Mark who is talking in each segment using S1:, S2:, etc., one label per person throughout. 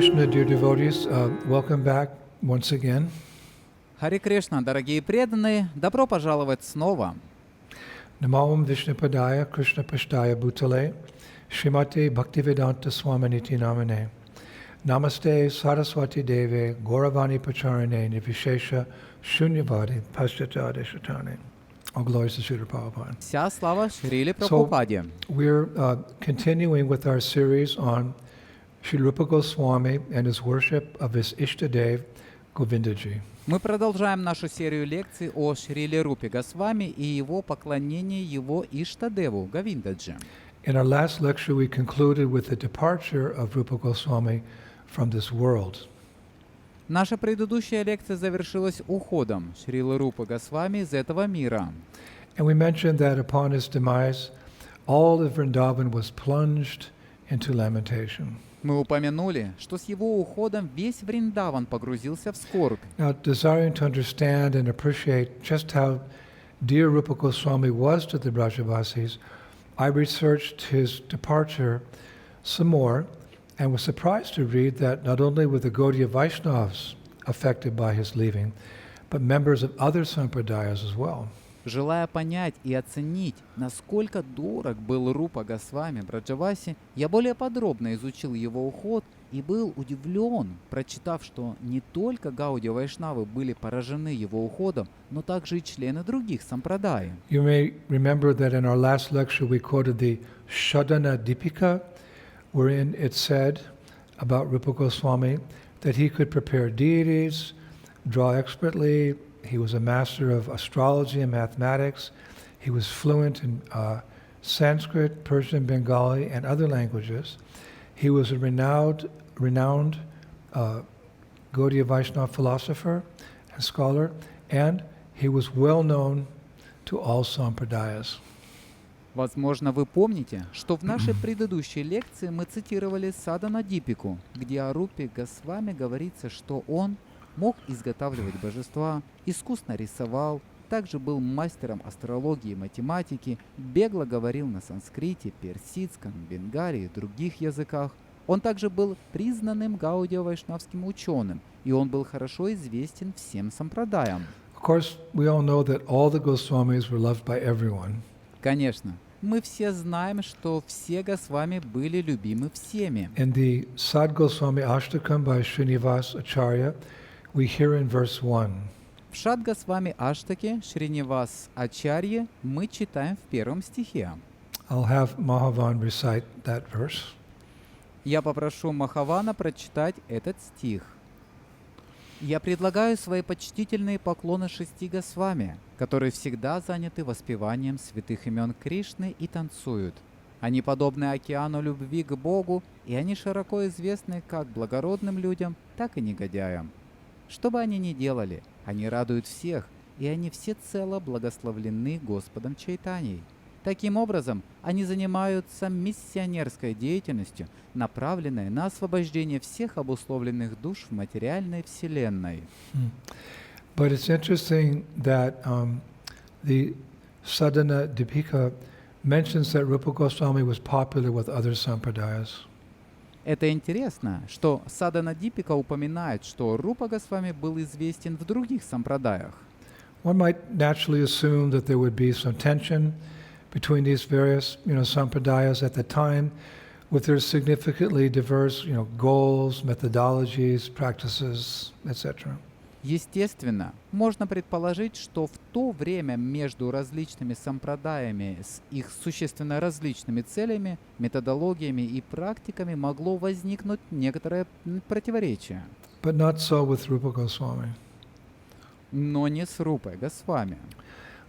S1: Krishna, dear devotees, welcome back once again.
S2: Харе Кришна, дорогие преданные, добро пожаловать снова.
S1: Namo Vishnupadaya Krishna Pashtaya Bhutale Srimate Bhaktivedanta Swaminiti Namane Namaste Saraswati Deve Gauravani Pacharane Nivishesha Shunyavadi Paschatade Shatane. All glories to Srila Prabhupada.
S2: Вся слава Шриле Прабхупаде.
S1: We're continuing with our series on Srila Rupa Goswami and his worship of his Ishtadev Говиндаджи.
S2: Мы продолжаем нашу серию лекций о Шриле Рупе Госвами и его поклонении его Иштадеву Говиндаджи.
S1: In our last lecture, we concluded with the departure of Rupa Goswami from this world.
S2: Наша предыдущая лекция завершилась уходом Шрилы Рупы Госвами из этого мира.
S1: And we mentioned that upon his demise, all of Vrindavan was plunged into lamentation.
S2: Мы упомянули, что с его уходом весь Вриндаван погрузился в скорбь.
S1: Now, desiring to understand and appreciate just how dear Rupa Goswami was to the Brajavasis, I researched his departure some more and was surprised to read that not only were the Gaudiya Vaishnavas affected by his leaving, but members of other sampradayas as well.
S2: Желая понять и оценить, насколько дорог был Рупа Госвами Браджаваси, я более подробно изучил его уход и был удивлен, прочитав, что не только Гаудия Вайшнавы были поражены его уходом, но также и члены других сампрадай.
S1: You may remember that in our last lecture we quoted the Shadana Dipika, wherein it said about Rupa Goswami that he could prepare deities, draw expertly. He was a master of astrology and mathematics. He was fluent in Sanskrit, Persian, Bengali, and other languages. He was a renowned Gaudiya Vaishnava philosopher and scholar, and he was well known to all sampradayas.
S2: Возможно, вы помните, что в нашей предыдущей лекции мы цитировали Садана Дипику, где о Рупе Госвами говорится, что он мог изготавливать божества, искусно рисовал, также был мастером астрологии и математики, бегло говорил на санскрите, персидском, бенгалии и других языках. Он также был признанным гаудия-вайшнавским ученым, и он был хорошо известен всем сампрадаям.
S1: Of course, we all know that all the Goswamis were loved by everyone.
S2: Конечно, мы все знаем, что все Госвами были любимы всеми.
S1: In the Sad Goswami Ashtakam by Srinivas Acharya, we hear in verse 1.
S2: В Шад Госвами Аштаке Шринивас Ачарье мы читаем в первом стихе.
S1: I'll have Mahavan recite that verse.
S2: Я попрошу Махавана прочитать этот стих. «Я предлагаю свои почтительные поклоны 6 Госвами, которые всегда заняты воспеванием святых имен Кришны и танцуют. Они подобны океану любви к Богу, и они широко известны как благородным людям, так и негодяям. Что бы они ни делали, они радуют всех, и они всецело благословлены Господом Чайтаньей. Таким образом, они занимаются миссионерской деятельностью, направленной на освобождение всех обусловленных душ в материальной вселенной».
S1: But it's interesting that the Sadhana Dipika mentions that Rupa Goswami was popular with other sampradayas.
S2: Это интересно, что Садана Дипика упоминает, что Рупа Госвами был известен в других сампрадаях.
S1: One might naturally assume that there would be some tension between these various, sampradayas at the time, with their significantly diverse, goals, methodologies, practices, etc.
S2: Естественно, можно предположить, что в то время между различными сампрадаями с их существенно различными целями, методологиями и практиками могло возникнуть некоторое противоречие.
S1: But not so with Rupa Goswami.
S2: Но не с Рупой Госвами.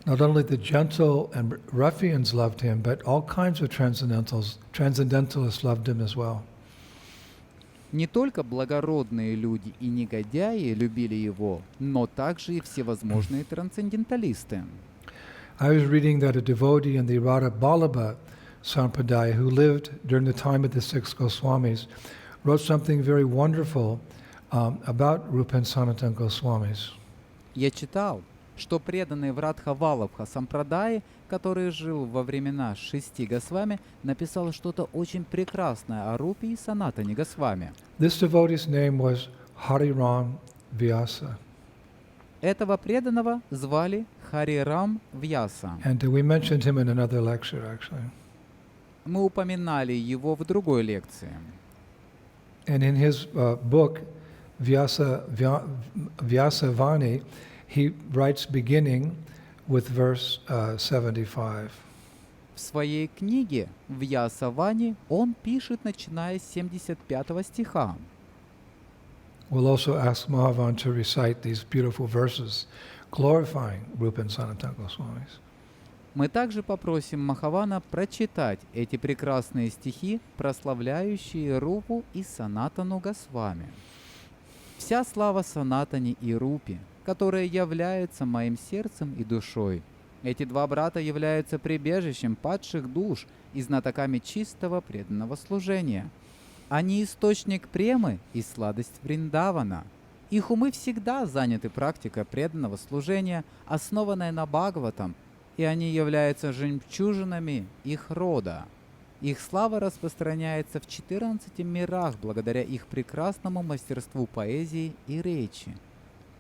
S1: Not only the gentle and ruffians loved him, but all kinds of transcendentalists loved him as well.
S2: Не только благородные люди и негодяи любили его, но также и всевозможные трансценденталисты.
S1: I was reading that a devotee in the Radha Vallabha Sampradaya who lived during the time of the 6 Goswamis wrote something very wonderful about Rupa and Sanatana Goswamis.
S2: Я читал, что преданный Врадха Валабха Сампрадай, который жил во времена 6 Госвами, написал что-то очень прекрасное о Рупе и Санатане Госвами.
S1: This devotee's name was Hariram Vyasa.
S2: Этого преданного звали Харирам Вьяса.
S1: And we mentioned him in another lecture, actually.
S2: Мы упоминали его в другой лекции.
S1: And in his book, Vyasavani, he writes beginning with verse 75.
S2: В своей книге Вьясавани он пишет, начиная с 75 стиха.
S1: We'll also ask Mahavan to recite these beautiful verses glorifying Rupa and Sanatana Goswamis.
S2: Мы также попросим Махавана прочитать эти прекрасные стихи, прославляющие Рупу и Санатану Госвами. Вся слава Санатане и Рупе, которые являются моим сердцем и душой. Эти два брата являются прибежищем падших душ и знатоками чистого преданного служения. Они источник премы и сладость Вриндавана. Их умы всегда заняты практикой преданного служения, основанной на Бхагаватам, и они являются жемчужинами их рода. Их слава распространяется в 14 мирах благодаря их прекрасному мастерству поэзии и речи.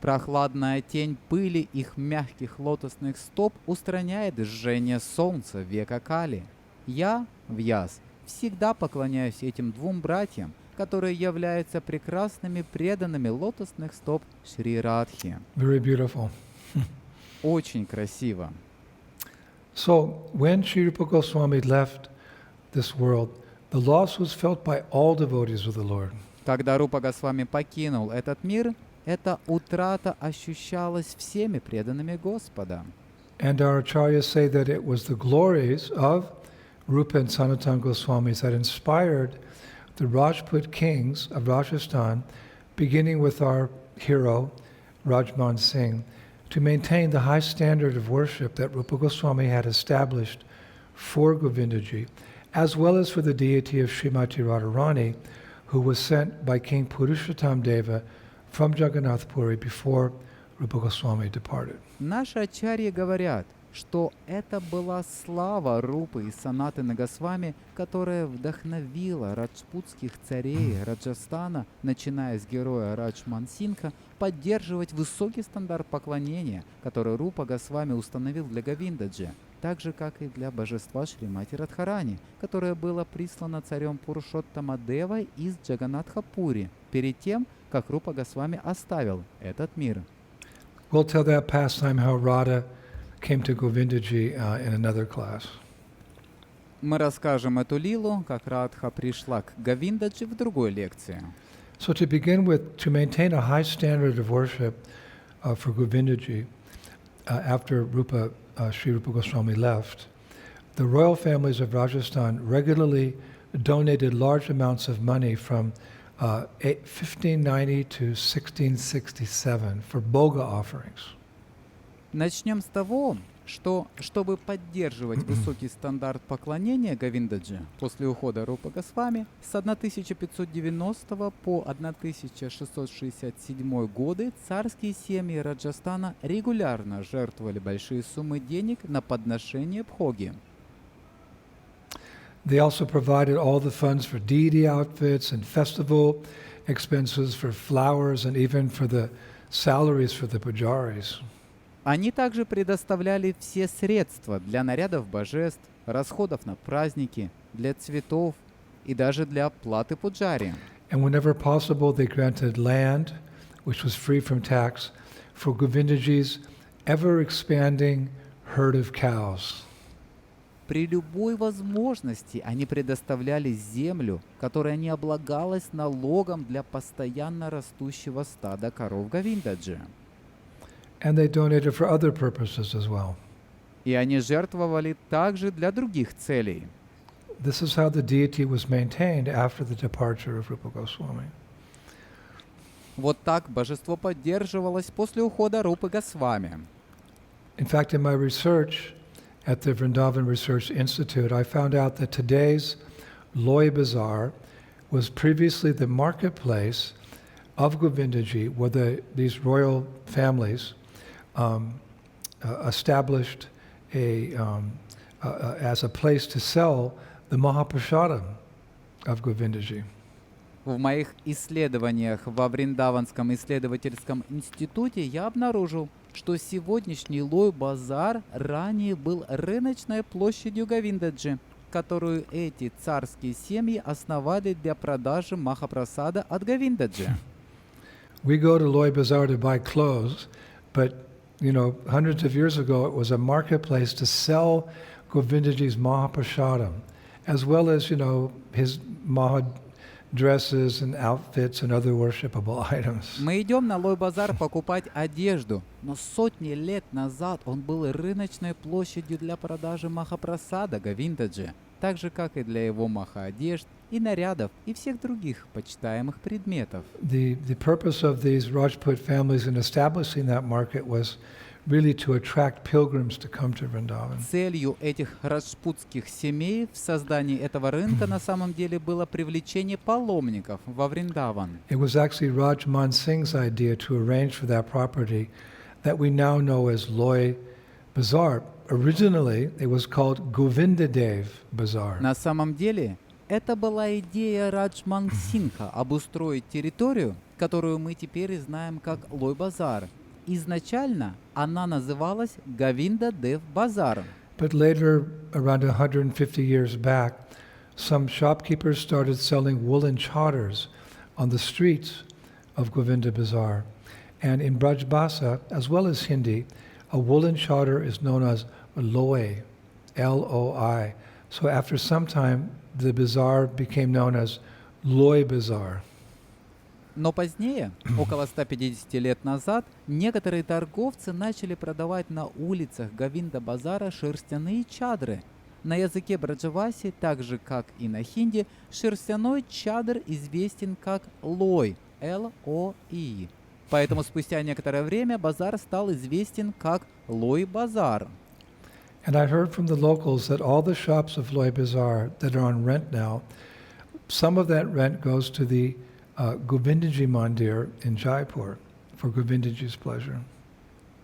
S2: Прохладная тень пыли их мягких лотосных стоп устраняет жжение солнца века Кали. Я, Вьяс, всегда поклоняюсь этим двум братьям, которые являются прекрасными преданными лотосных стоп Шри Радхи.
S1: Very beautiful.
S2: Очень красиво.
S1: So, when Sri Rupa Goswami left this world, the loss was felt by all devotees of the Lord.
S2: Когда Рупа Госвами покинул этот мир, эта утрата ощущалась всеми преданными Господа.
S1: And our acharyas say that it was the glories of Rupa and Sanatana Goswamis that inspired the Rajput kings of Rajasthan, beginning with our hero, Rajman Singh, to maintain the high standard of worship that Rupa Goswami had established for Govindaji, as well as for the deity of Srimati Radharani, who was sent by King Purushottam Deva from Jagannath Puri before Rupa Goswami departed.
S2: Наши ачарьи говорят, что это была слава Рупы и Санатаны Госвами, которая вдохновила раджпутских царей Раджастана, начиная с героя Раджман Сингха, поддерживать высокий стандарт поклонения, который Рупа Госвами установил для Говиндаджи, так же, как и для божества Шримати Радхарани, которое было прислано царем Пурушоттама Девой из Джаганатха-Пури, перед тем, как Рупа Госвами оставил этот мир.
S1: We'll tell that pastime how Radha came to Govindaji in another class.
S2: Мы расскажем эту лилу, как Радха пришла к Говиндаджи в другой лекции.
S1: So to begin with, to maintain a high standard of worship for Govindaji after Sri Rupa Goswami left, the royal families of Rajasthan regularly donated large amounts of money from 1590 to 1667 for boga offerings.
S2: Начнем с того, что, чтобы поддерживать высокий стандарт поклонения Говиндаджи после ухода Рупы Госвами, с 1590 по 1667 годы царские семьи Раджастана регулярно жертвовали большие суммы денег на подношение бхоги.
S1: They also provided all the funds for deity outfits and festival expenses, for flowers, and even for the salaries for the pujaris.
S2: Они также предоставляли все средства для нарядов божеств, расходов на праздники, для цветов и даже для оплаты пуджари.
S1: And whenever possible, they granted land, which was free from tax, for Govindaji's ever-expanding herd of cows.
S2: При любой возможности они предоставляли землю, которая не облагалась налогом для постоянно растущего стада коров Говиндаджи.
S1: And they donated for other purposes as well.
S2: И они жертвовали также для других целей.
S1: This is how the deity was maintained after the departure of Rupa Goswami.
S2: Вот так божество поддерживалось после ухода Рупы Госвами.
S1: In fact, in my research at the Vrindavan Research Institute, I found out that today's Loy Bazaar was previously the marketplace of Govindaji, where these royal families established as a place to sell the Mahaprasadam of Govindaji.
S2: В моих исследованиях во Вриндаванском исследовательском институте я обнаружил, что сегодняшний Лой-базар ранее был рыночной площадью Говиндаджи, которую эти царские семьи основали для продажи Махапрасада от Говиндаджи.
S1: We go to Loi Bazaar to buy clothes, but hundreds of years ago it was a marketplace to sell Govindaji's Mahaprasadam, as well as his Maha dresses and outfits and other worshipable items.
S2: Мы идем на Лой-базар покупать одежду, но сотни лет назад он был рыночной площадью для продажи Махапрасада Говиндаджи, так же, как и для его маха-одежд и нарядов и всех других почитаемых предметов.
S1: The purpose of these Rajput families in establishing that market was really to attract pilgrims to come to Vrindavan.
S2: Целью этих раджпутских семей в создании этого рынка на самом деле было привлечение паломников во Вриндаван.
S1: It was actually Rajman Singh's idea to arrange for that property that we now know as Loi Bazaar. Originally, it was called Govindadev Bazaar.
S2: На самом деле, это была идея Раджман Сингха обустроить территорию, которую мы теперь знаем как Лой-базар. Изначально она называлась Говиндадев Базар.
S1: But later, around 150 years back, some shopkeepers started selling woolen chadars on the streets of Govinda Bazaar. And in Braj Bhasa, as well as Hindi, a woolen chadar is known as Loi, L-O-I. So after some time, the bazaar became known as Loi Bazaar.
S2: Но позднее, около 150 лет назад, некоторые торговцы начали продавать на улицах Говинда-базара шерстяные чадры. На языке браджаваси, так же как и на хинди, шерстяной чадр известен как лой, L-O-I. Поэтому спустя некоторое время базар стал известен как Лой-базар.
S1: And I heard from the locals that all the shops of Loi Bazaar that are on rent now, some of that rent goes to the Govindaji Mandir in Jaipur for Govindaji's pleasure.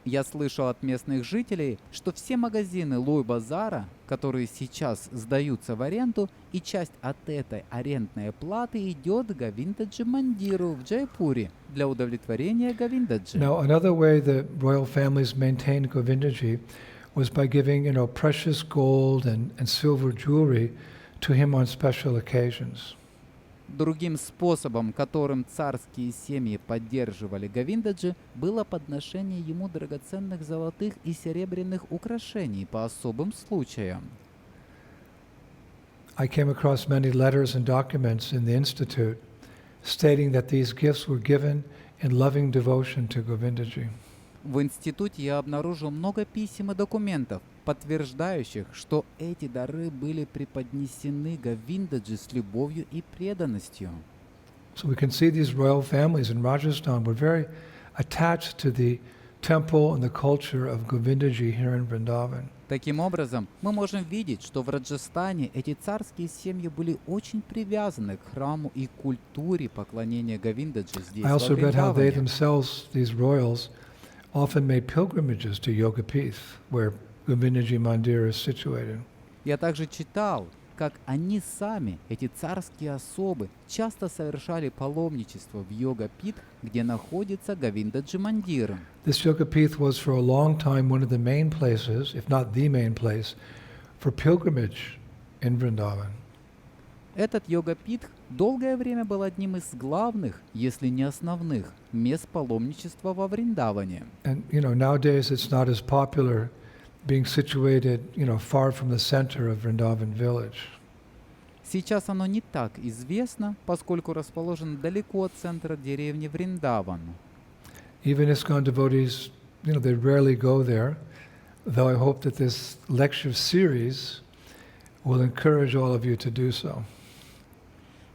S2: Я слышал от местных жителей, что все магазины Лой-базара, которые сейчас сдаются в аренду, и часть от этой арендной платы идет Говиндаджи Мандиру в Джайпуре для удовлетворения Говиндаджи.
S1: Now, another way the royal families maintained Govindaji was by giving, precious gold and silver jewelry to him on special occasions.
S2: Другим способом, которым царские семьи поддерживали Говиндаджи, было подношение ему драгоценных золотых и серебряных украшений по особым случаям.
S1: I came across many letters and documents in the Institute stating that these gifts were given in loving devotion to Govindaji.
S2: В институте я обнаружил много писем и документов, подтверждающих, что эти дары были преподнесены Говиндаджи с любовью и преданностью.
S1: So we can see these royal families in Rajasthan were very attached to the temple and the culture of Govindaji here in Vrindavan.
S2: Таким образом, мы можем видеть, что в Раджастане эти царские семьи были очень привязаны к храму и культуре поклонения Говиндаджи здесь,
S1: I
S2: во
S1: also read how they
S2: Вриндаване.
S1: themselves, these royals, often made pilgrimages to Yogapith, where Govindaji Mandir is situated.
S2: Я также читал, как они сами, эти царские особы, часто совершали паломничество в Йога-Пит, где находится Говиндаджи Мандир.
S1: This Yogapith was for a long time one of the main places, if not the main place, for pilgrimage in Vrindavan.
S2: Этот Йога-Пит долгое время был одним из главных, если не основных, мест паломничества во Вриндаване.
S1: And nowadays it's not as popular being situated, far from the center of Vrindavan village.
S2: Сейчас оно не так известно, поскольку расположено далеко от центра деревни Вриндаван.
S1: Even ISKCON devotees, they rarely go there, though I hope that this lecture series will encourage all of you to do so.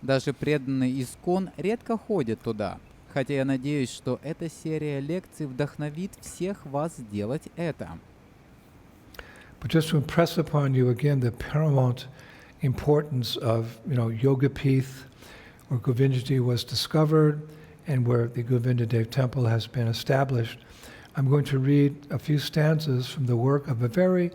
S2: Даже преданные Искон редко ходят туда, хотя я надеюсь, что эта серия лекций вдохновит всех вас сделать это.
S1: But just to impress upon you again the paramount importance of, Yogapith, where Govindaji was discovered and where the Govindadev temple has been established, I'm going to read a few stanzas from the work of a very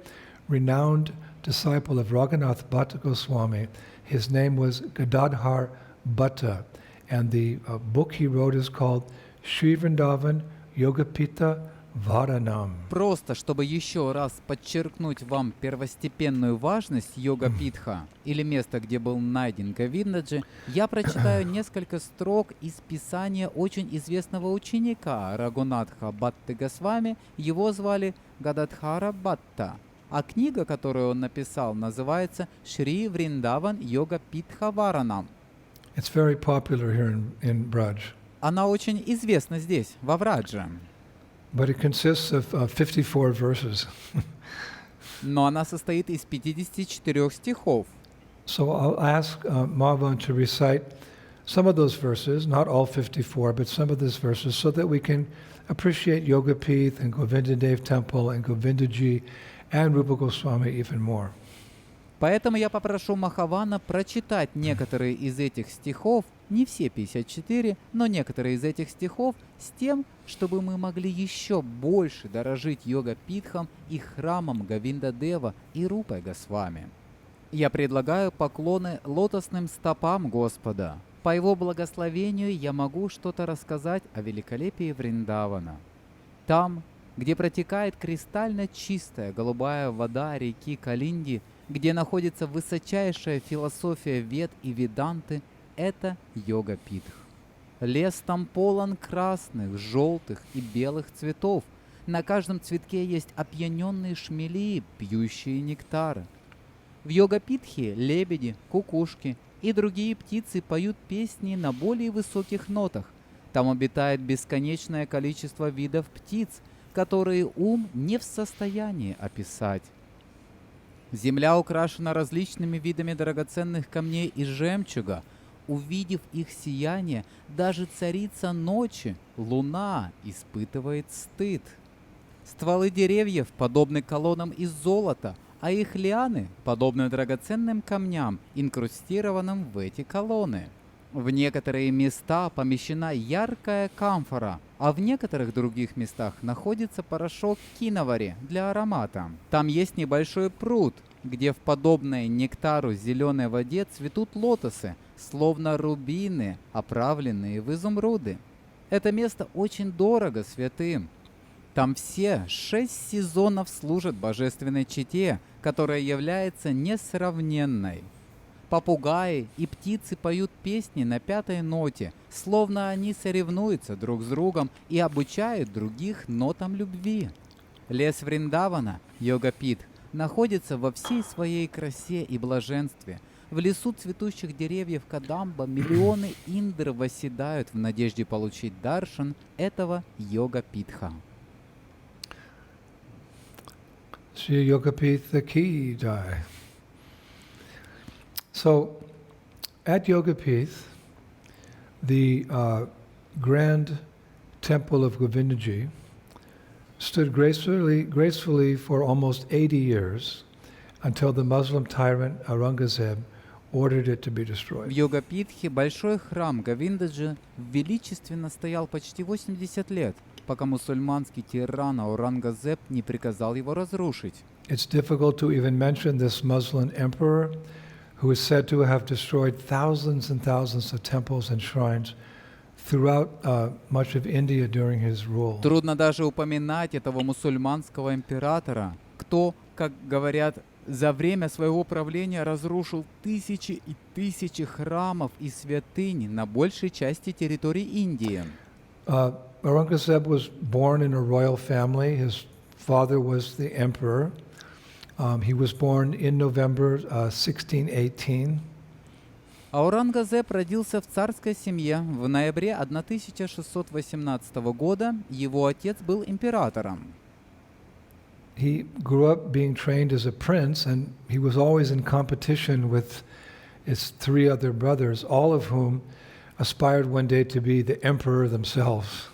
S1: renowned disciple of Raghunath Bhatta Goswami. His name was Gadadhar Bhatta, and the book he wrote is called Sri Vrindavan Yogapita Varanam.
S2: Просто, чтобы еще раз подчеркнуть вам первостепенную важность йога-питха, или место, где был найден Говиндаджи, я прочитаю несколько строк из писания очень известного ученика Рагунатха Бхатты Госвами. Его звали Гададхара Бхатта. А книга, которую он написал, называется «Шри Вриндаван Йога Питха Варанам».
S1: It's very popular here in Braj.
S2: Она очень известна здесь, во Врадже.
S1: But it consists of 54 verses.
S2: Но она состоит из 54 стихов.
S1: So I'll ask Mahavan to recite some of those verses, not all 54, but some of those verses, so that we can appreciate Yogapith and Govindadev Temple and Govindaji and Rupa Goswami even more.
S2: Поэтому я попрошу Махавана прочитать некоторые из этих стихов, не все 54, но некоторые из этих стихов, с тем, чтобы мы могли еще больше дорожить йога-питхом и храмом Говиндадева и Рупой Госвами. Я предлагаю поклоны лотосным стопам Господа. По его благословению я могу что-то рассказать о великолепии Вриндавана. Там, где протекает кристально чистая голубая вода реки Калинди, где находится высочайшая философия Вед и Веданты, это йога-питх. Лес там полон красных, желтых и белых цветов. На каждом цветке есть опьяненные шмели, пьющие нектары. В йога-питхе лебеди, кукушки и другие птицы поют песни на более высоких нотах. Там обитает бесконечное количество видов птиц, которые ум не в состоянии описать. Земля украшена различными видами драгоценных камней и жемчуга. Увидев их сияние, даже царица ночи, луна, испытывает стыд. Стволы деревьев подобны колоннам из золота, а их лианы подобны драгоценным камням, инкрустированным в эти колонны. В некоторые места помещена яркая камфора, а в некоторых других местах находится порошок киновари для аромата. Там есть небольшой пруд, где в подобной нектару зеленой воде цветут лотосы, словно рубины, оправленные в изумруды. Это место очень дорого святым. Там все 6 сезонов служат божественной чете, которая является несравненной. Попугаи и птицы поют песни на 5-й ноте, словно они соревнуются друг с другом и обучают других нотам любви. Лес Вриндавана, йога-питх, находится во всей своей красе и блаженстве. В лесу цветущих деревьев Кадамба миллионы индр восседают в надежде получить даршан этого йога-питха.
S1: Shri Yogapitha Ki Jai. So, at Yogapith, the grand temple of Govindaji stood gracefully for almost 80 years until the Muslim tyrant Aurangzeb ordered it to be
S2: В
S1: destroyed.
S2: йога-питхе большой храм Говиндаджи величественно стоял почти 80 лет, пока мусульманский тиран Аурангзеб не приказал его разрушить.
S1: It's difficult to even mention this Muslim emperor who is said to have destroyed thousands and thousands of temples and shrines throughout much of India during his rule.
S2: Трудно даже упоминать этого мусульманского императора, кто, как говорят, за время своего правления разрушил тысячи и тысячи храмов и святынь на большей части территории Индии.
S1: Aurangzeb was born in a royal family. His father was the emperor. He was born in November 1618.
S2: Аурангзеб родился в царской семье в ноябре 1618 года. Его отец был императором.
S1: He grew up being trained as a prince, and he was always in competition with his 3 other brothers, all of whom aspired one day to be the emperor themselves.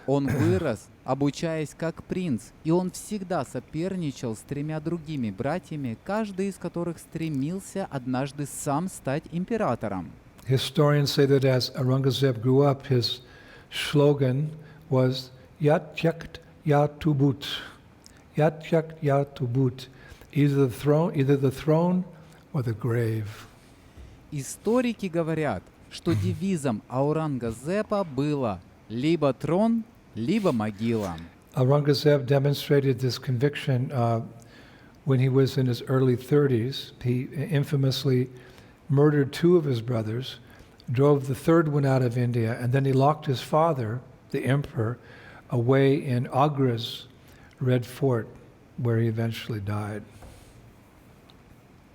S2: Он вырос, обучаясь как принц, и он всегда соперничал с 3 другими братьями, каждый из которых стремился однажды сам стать императором.
S1: Historians say that as Aurangzeb grew up, his slogan was Yat Yakt Yatubut. Yatyak Yatubut. Either the throne or the grave.
S2: Историки говорят, что девизом Аурангазепа было либо трон, либо могила.
S1: Aurangzeb demonstrated this conviction when he was in his early 30s. He infamously murdered two of his brothers, drove the third one out of India, and then he locked his father, the emperor, away in Agra's Red Fort, where he eventually died.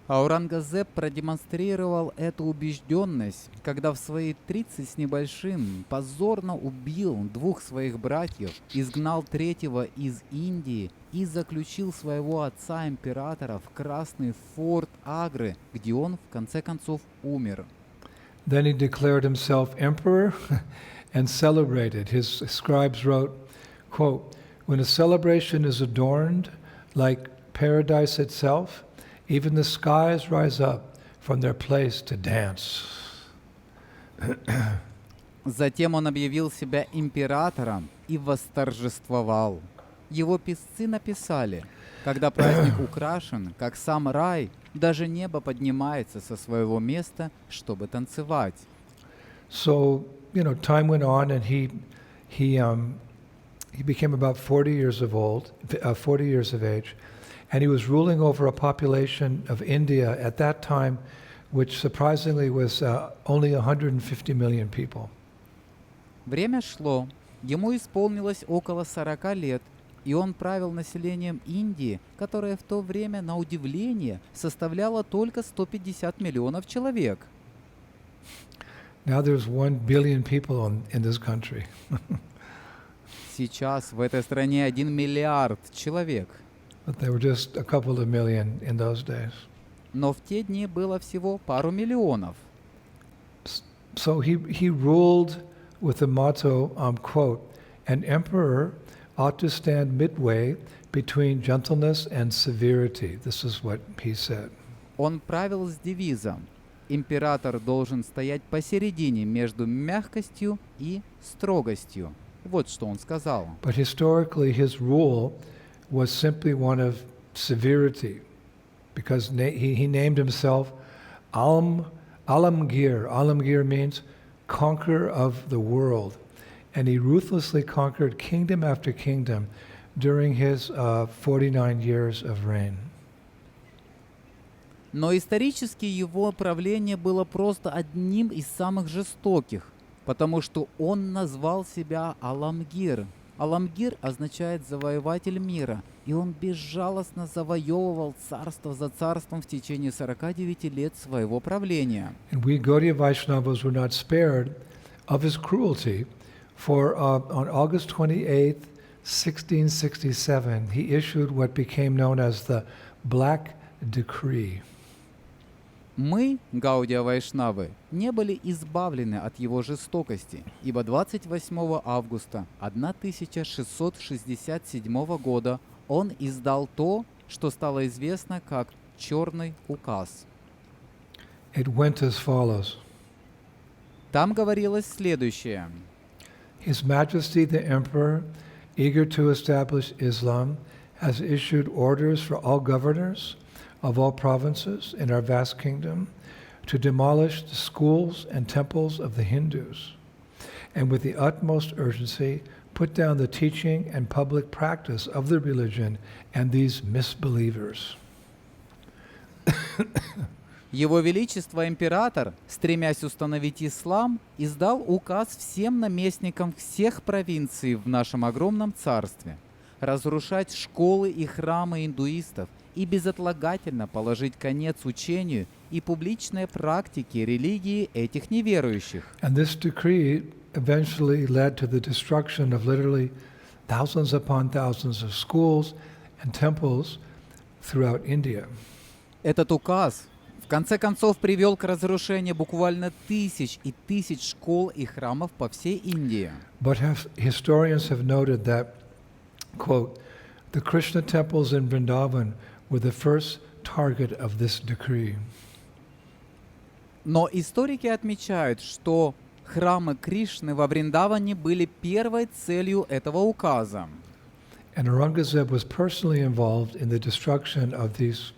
S2: Аурангазеп продемонстрировал эту убежденность, когда в свои 30 с небольшим позорно убил двух своих братьев, изгнал третьего из Индии и заключил своего отца-императора в Красный форт Агры, где он в конце концов умер.
S1: Then he declared himself emperor and celebrated. His scribes wrote, quote, "When a celebration is adorned like paradise itself, even the skies rise up from their place to dance."
S2: Затем он объявил себя императором и восторжествовал. Его писцы написали: когда праздник украшен, как сам рай, даже небо поднимается со своего места, чтобы танцевать.
S1: So, time went on, and he became about 40 years of age, and he was ruling over a population of India at that time, which surprisingly was only 150 million people.
S2: Время шло, ему исполнилось около 40 лет, и он правил населением Индии, которое в то время, на удивление, составляло только 150 миллионов человек.
S1: Now there's 1 billion people in this country.
S2: Сейчас в этой стране 1 миллиард человек.
S1: But there were just a couple of million in those days.
S2: Но в те дни было всего пару миллионов.
S1: So he ruled with the motto, quote, "An emperor ought to stand midway between gentleness and severity." This is what he said.
S2: Он правил с девизом: император должен стоять посередине между мягкостью и строгостью. Вот что он сказал.
S1: But historically his rule was simply one of severity, because he named himself Alamgir. Alamgir means conqueror of the world. And he ruthlessly conquered kingdom after kingdom during his 49 years of reign.
S2: Но исторически его правление было просто одним из самых жестоких, потому что он назвал себя Аламгир. Аламгир означает «завоеватель мира», и он безжалостно завоевывал царство за царством в течение 49 лет своего правления.
S1: And we Gaudiya Vaishnavas were not spared of his cruelty, for on August 28th, 1667, he issued what became known as the Black Decree.
S2: Мы, Гаудия Вайшнавы, не были избавлены от его жестокости, ибо 28 августа 1667 года он издал то, что стало известно как «Черный указ».
S1: It went as follows.
S2: Там говорилось следующее.
S1: His Majesty the Emperor, eager to establish Islam, has issued orders for all governors of all provinces in our vast kingdom to demolish the schools and temples of the Hindus, and with the utmost urgency put down the teaching and public practice of the religion and these misbelievers.
S2: Его Величество Император, стремясь установить ислам, издал указ всем наместникам всех провинций в нашем огромном царстве разрушать школы и храмы индуистов и безотлагательно положить конец учению и публичной практике религии этих неверующих.
S1: And this decree eventually led to the destruction of literally thousands upon thousands of schools and temples throughout India.
S2: Этот указ в конце концов привел к разрушению буквально тысяч и тысяч школ и храмов по всей Индии.
S1: But historians have noted that, quote, "The Krishna temples in Vrindavan were the first target of this decree."
S2: Но историки отмечают, что храмы Кришны во Вриндаване были первой целью этого указа.
S1: And Aurangzeb was personally involved in the destruction of these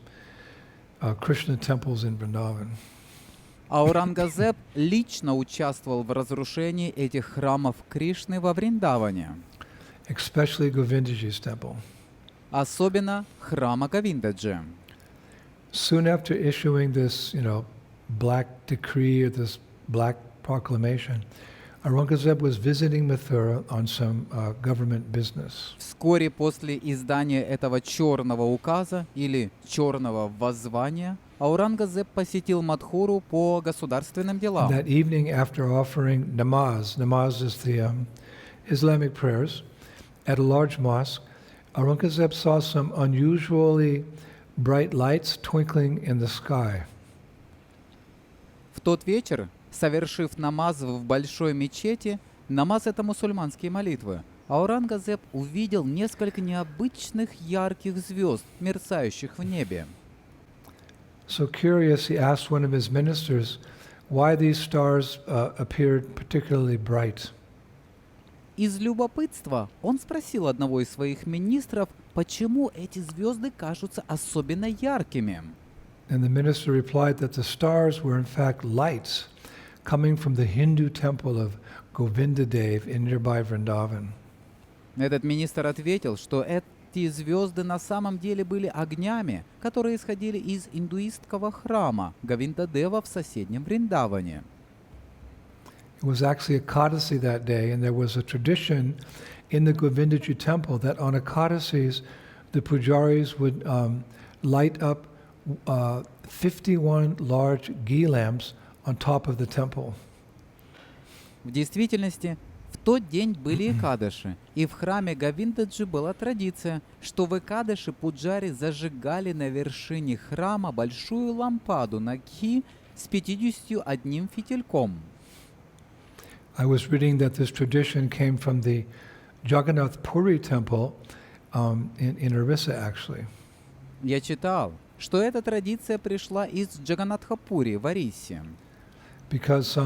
S1: Krishna temples in Vrindavan.
S2: Аурангзеб лично участвовал в разрушении этих храмов Кришны во Вриндаване,
S1: Especially Govindaji's temple.
S2: особенно храма Говиндаджи.
S1: Soon after issuing this, black decree or this black proclamation, Aurangzeb was visiting Mathura on some government business.
S2: Вскоре после издания этого черного указа или черного воззвания Аурангзеб посетил Мадхуру по государственным делам.
S1: That evening, after offering namaz is the Islamic prayers, at a large mosque, Aurangzeb saw some unusually bright lights twinkling in the sky.
S2: В тот вечер, совершив намаз в большой мечети, намаз — это мусульманские молитвы, Аурангзеб увидел несколько необычных ярких звезд, мерцающих в небе.
S1: So curious, he asked one of his ministers why these stars appeared particularly bright.
S2: Из любопытства он спросил одного из своих министров, почему эти звезды кажутся особенно яркими.
S1: And the minister replied that the stars were in fact lights coming from the Hindu temple of Govindadev in nearby Vrindavan.
S2: Этот министр ответил, что эти звезды на самом деле были огнями, которые исходили из индуистского храма Говиндадева в соседнем Вриндаване.
S1: It was actually Ekadasi that day, and there was a tradition in the Govindaji temple that on Ekadasis, the pujaris would light up 51 large ghee lamps on top of the temple.
S2: В действительности, в тот день были Экадыши, и в храме Говиндаджи была традиция, что в Экадыши пуджари зажигали на вершине храма большую лампаду на гхи с 51 фитильком.
S1: I was reading that this tradition came from the Jagannath Puri temple in Orissa, actually.
S2: Я читал, что эта традиция пришла из Джаганатхапури в Ориссе.
S1: Because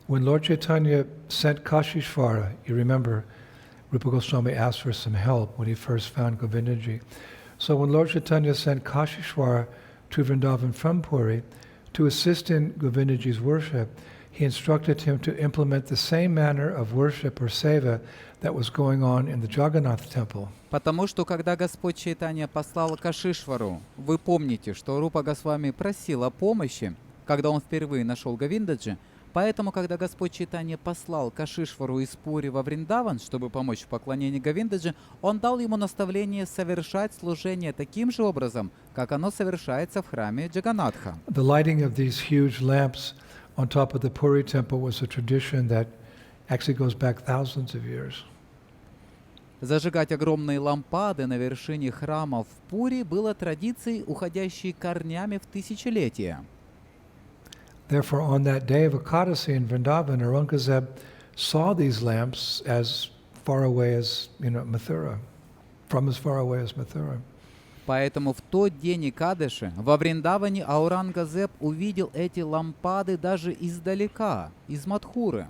S1: when Lord Chaitanya sent Kashishvara, you remember, Rupa Goswami asked for some help when he first found Govindaji. So when Lord Chaitanya sent Kashishvara to Vrindavan from Puri to assist in Govindaji's worship, he instructed him to implement the same manner of worship or seva that was going on in the Jagannath temple.
S2: Потому что когда Господь Чайтанья послал Кашишвару, вы помните, что Рупа Госвами просил о помощи, когда он впервые нашел Говиндаджи, поэтому, когда Господь Чайтанья послал Кашишвару из Пури во Вриндаван, чтобы помочь в поклонении Говиндаджи, он дал ему наставление совершать служение таким же образом, как оно совершается в храме Джаганатха.
S1: The lighting of these huge lamps on top of the Puri temple was a tradition that actually goes back thousands of years.
S2: Зажигать огромные лампады на вершине храма в Пури было традицией, уходящей корнями в тысячелетия.
S1: Therefore, on that day of Ekadasi in Vrindavan, Aurangzeb saw these lamps as far away as, Mathura, from as far away as Mathura.
S2: Поэтому в тот день Экадыши во Вриндаване Аурангзеб увидел эти лампады даже издалека, из Мадхуры.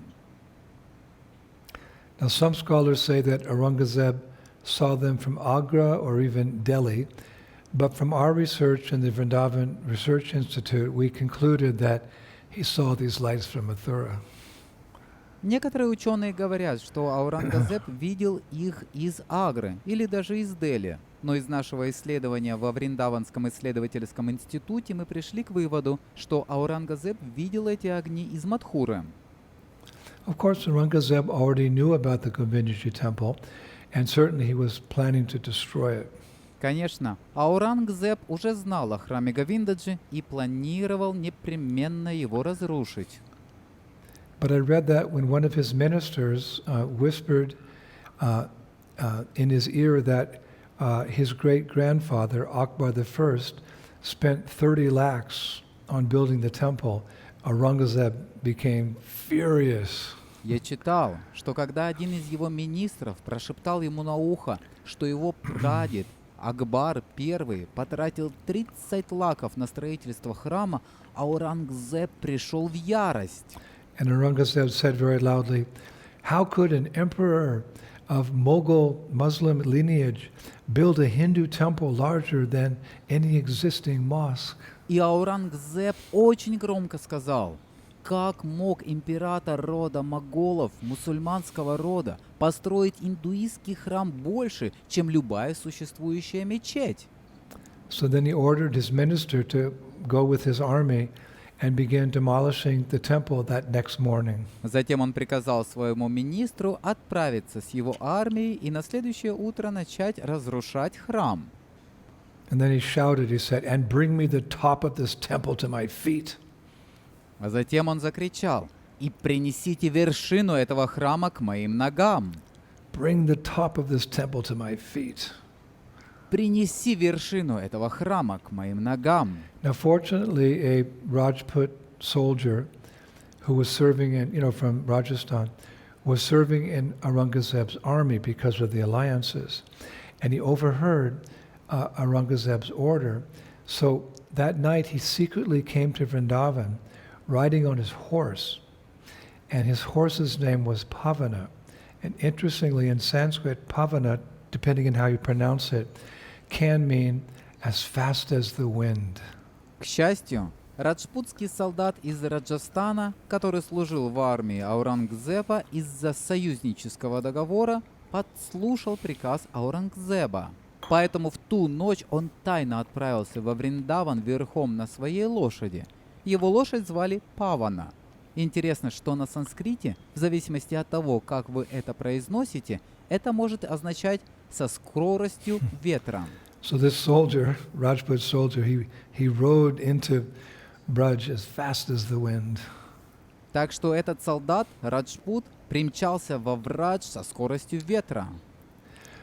S1: Now, some scholars say that Aurangzeb saw them from Agra or even Delhi, but from our research in the Vrindavan Research Institute, we concluded that he saw these lights from Mathura.
S2: Некоторые ученые говорят, что Аурангзеб видел их из Агры или даже из Дели, но из нашего исследования во Вриндаванском исследовательском институте мы пришли к выводу, что Аурангзеб видел эти огни из Мадхуры.
S1: Of course, Aurangzeb already knew about the Govindaji temple, and certainly he was planning to destroy it.
S2: Конечно, Аурангзеб уже знал о храме Говиндаджи и планировал непременно его разрушить.
S1: But I read that when one of his ministers whispered in his ear that his great-grandfather, Akbar I, spent 30 lakhs on building the temple, Aurangzeb became furious.
S2: Я читал, что когда один из его министров прошептал ему на ухо, что его прадед Акбар I потратил 30 лаков на строительство храма, Аурангзеб пришел в ярость.
S1: And Aurangzeb said very loudly, "How could an emperor of Mughal Muslim lineage build a Hindu temple larger than any existing mosque.
S2: И Аурангзеб очень громко сказал: как мог император рода моголов, мусульманского рода, построить индуистский храм больше, чем любая существующая мечеть?
S1: So then he ordered his minister to go with his army and began demolishing the temple that next morning.
S2: Затем он приказал своему министру отправиться с его армией и на следующее утро начать разрушать храм.
S1: And then he shouted, he said, "And bring me the top of this temple to my feet."
S2: А затем он закричал: «И принесите вершину этого храма к моим ногам!
S1: Bring the top of this temple to my feet.
S2: Принеси вершину этого храма к моим ногам!»
S1: Now, fortunately, a Rajput soldier who was serving in, from Rajasthan, was serving in Aurangzeb's army because of the alliances. And he overheard Aurangzeb's order. So that night he secretly came to Vrindavan riding on his horse. And his horse's name was Pavana. And interestingly, in Sanskrit, Pavana, depending on how you pronounce it, can mean as fast as the wind.
S2: К счастью, раджпутский солдат из Раджастана, который служил в армии Аурангзеба из-за союзнического договора, подслушал приказ Аурангзеба. Поэтому в ту ночь он тайно отправился во Вриндаван верхом на своей лошади. Его лошадь звали Павана. Интересно, что на санскрите, в зависимости от того, как вы это произносите, это может означать «со скоростью ветра».
S1: So this soldier, Rajput soldier, he rode into Braj as fast as the wind.
S2: Так что этот солдат, Раджпут, примчался во Врадж со скоростью ветра.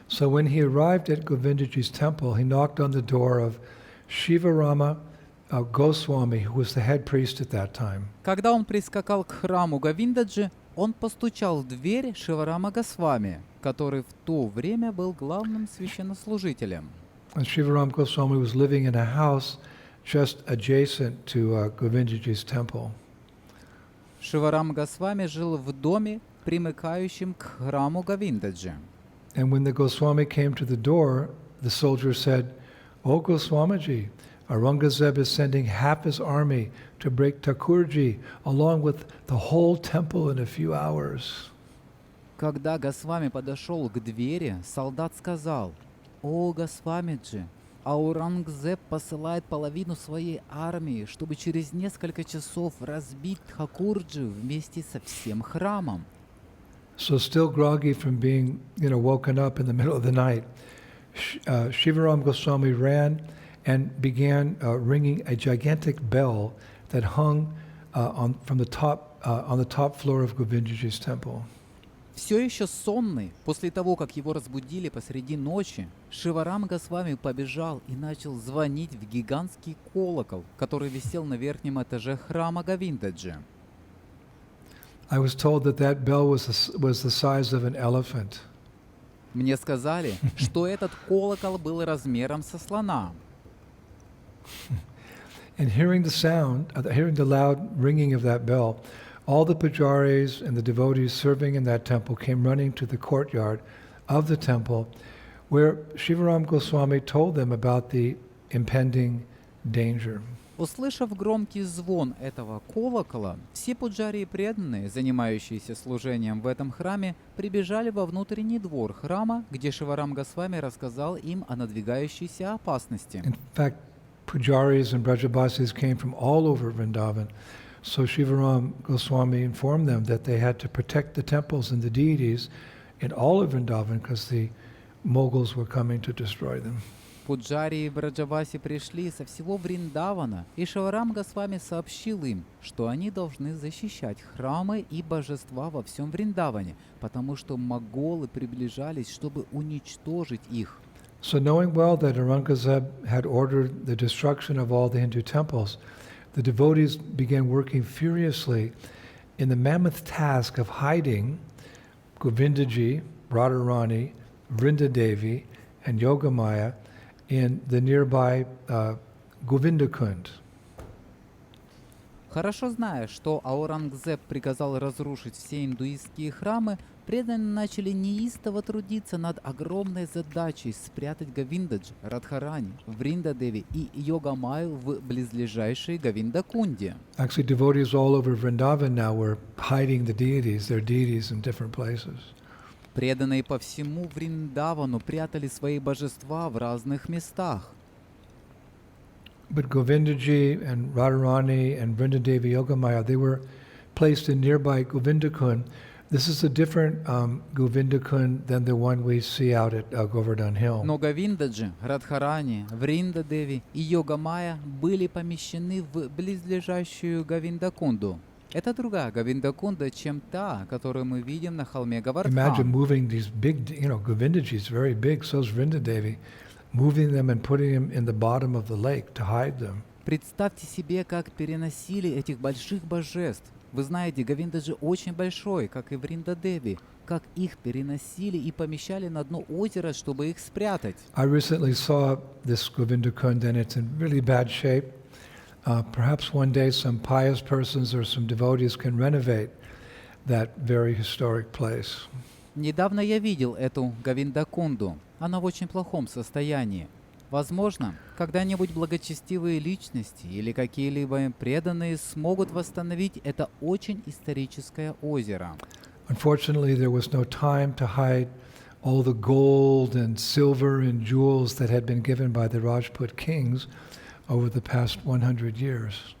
S1: So when he arrived at Govindaji's temple, he knocked on the door of Shivarama Goswami, who was the head priest at that time.
S2: Когда он прискакал к храму Говиндаджи, он постучал в дверь Шиварама Госвами, который в то время был главным священнослужителем.
S1: And Shivaram Goswami was living in a house just adjacent to Govindaji's temple.
S2: Шиварам Госвами жил в доме, примыкающем к храму Говиндаджи.
S1: And when the Goswami came to the door, the soldier said, "O Goswamiji, Aurangzeb is sending half his army to break Thakurji along with the whole temple in a few hours."
S2: Когда Госвами подошел к двери, солдат сказал: «О Госвамиджи, Аурангзеб посылает половину своей армии, чтобы через несколько часов разбить Тхакурджи вместе со всем храмом».
S1: So still groggy from being, woken up in the middle of the night, Shivaram Goswami ran and began ringing a gigantic bell that hung on the top floor of Govindaji's temple.
S2: Все еще сонный, после того, как его разбудили посреди ночи, Шиварам Госвами побежал и начал звонить в гигантский колокол, который висел на верхнем этаже храма Говиндаджи.
S1: I was told that bell was the size of an elephant.
S2: Мне сказали, что этот колокол был размером со слона.
S1: And hearing the loud ringing of that bell, all the pujaris and the devotees serving in that temple came running to the courtyard of the temple, where Shivaram Goswami told them about the impending danger.
S2: Услышав громкий звон этого колокола, все пуджари и преданные, занимающиеся служением в этом храме, прибежали во внутренний двор храма, где Шиварам Госвами рассказал им о надвигающейся опасности.
S1: In fact, pujaris and Brajabasis came from all over Vrindavan. So Shivaram Goswami informed them that they had to protect the temples and the deities in all of Vrindavan because the Mughals were coming to destroy them.
S2: Пуджари и Браджаваси пришли со всего Вриндавана, и Шиварам Госвами сообщил им, что они должны защищать храмы и божества во всем Вриндаване, потому что моголы приближались, чтобы уничтожить их.
S1: So knowing well that Aurangzeb had ordered the destruction of all the Hindu temples, the devotees began working furiously in the mammoth task of hiding Govindaji, Radharani, Vrindadevi, and Yogamaya in the nearby Govindakund.
S2: Хорошо зная, что Аурангзеб приказал разрушить все индуистские храмы, преданные начали неистово трудиться над огромной задачей спрятать Говиндаджи, Радхарани, Вриндадеви и Йогамаю в близлежащей Говиндакунде.
S1: Actually, devotees all over Vrindavan now were hiding their deities in different places.
S2: Преданные по всему Вриндавану прятали свои божества в разных местах.
S1: But Govindaji and Radharani and Vrindadevi Yogamaya, they were placed in nearby Govindakund. This is a different Govindakund than the one we see out at Govardhan Hill.
S2: Но Говиндаджи, Радхарани, Вриндадеви и Йогамая были помещены в близлежащую Говиндакунду. Это другая Говиндакунда, чем та, которую мы видим на холме
S1: Imagine
S2: Говардхан.
S1: moving these big, Govindaji is very big, so is Vrindadevi, moving them and putting them in the bottom of the lake to hide them.
S2: Представьте себе, как переносили этих больших божеств. Вы знаете, Говиндаджи очень большой, как и Вриндадеви. Как их переносили и помещали на дно озера, чтобы их спрятать.
S1: I recently saw this Govindakund and it's in really bad shape. Perhaps one day some pious persons or some devotees can renovate that very historic place.
S2: Недавно я видел эту Говиндакунду. Она в очень плохом состоянии. Возможно, когда-нибудь благочестивые личности или какие-либо преданные смогут восстановить это очень историческое озеро.
S1: Unfortunately, there was no time to hide all the gold and silver and jewels that had been given by the Rajput kings over the past 100 years.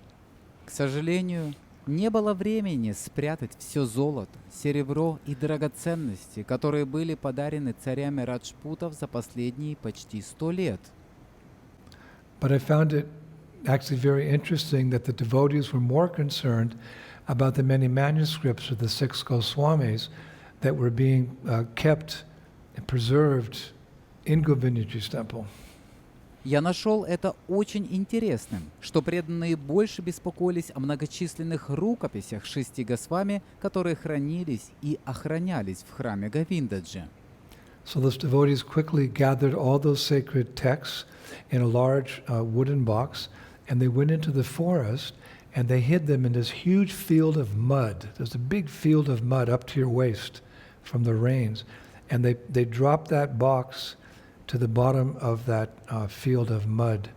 S2: К сожалению, не было времени спрятать все золото, серебро и драгоценности, которые были подарены царями Раджпутов за последние почти 100 лет.
S1: But I found it actually very interesting that the devotees were more concerned about the many manuscripts of the 6 Goswamis that were being kept and preserved in Govindaji's temple.
S2: Я нашел это очень интересным, что преданные больше беспокоились о многочисленных рукописях 6 Госвами, которые хранились и охранялись в храме Говиндаджи.
S1: So those devotees quickly gathered all those sacred texts in a large wooden box, and they went into the forest and they hid them in this huge field of mud. There's a big field of mud up to your waist from the rains. And they dropped that box to the bottom of that field of mud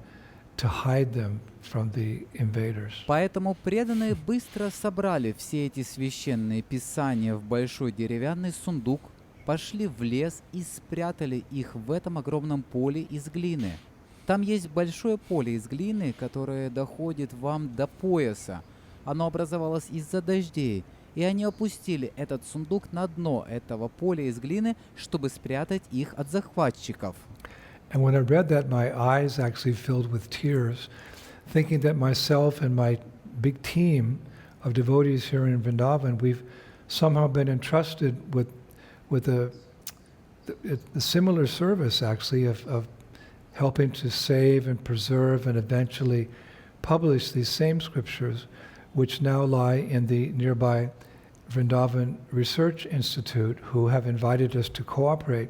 S1: to hide them from the invaders.
S2: Поэтому преданные быстро собрали все эти священные писания в большой деревянный сундук, пошли в лес и спрятали их в этом огромном поле из глины. Там есть большое поле из глины, которое доходит вам до пояса. Оно образовалось из-за дождей, и они опустили этот сундук на дно этого поля из глины, чтобы спрятать их от захватчиков.
S1: And when I read that, my eyes actually filled with tears, thinking that myself and my big team of devotees here in Vrindavan, we've somehow been entrusted with a similar service, actually, of helping to save and preserve and eventually publish these same scriptures, which now lie in the nearby Vrindavan Research Institute, who have invited us to cooperate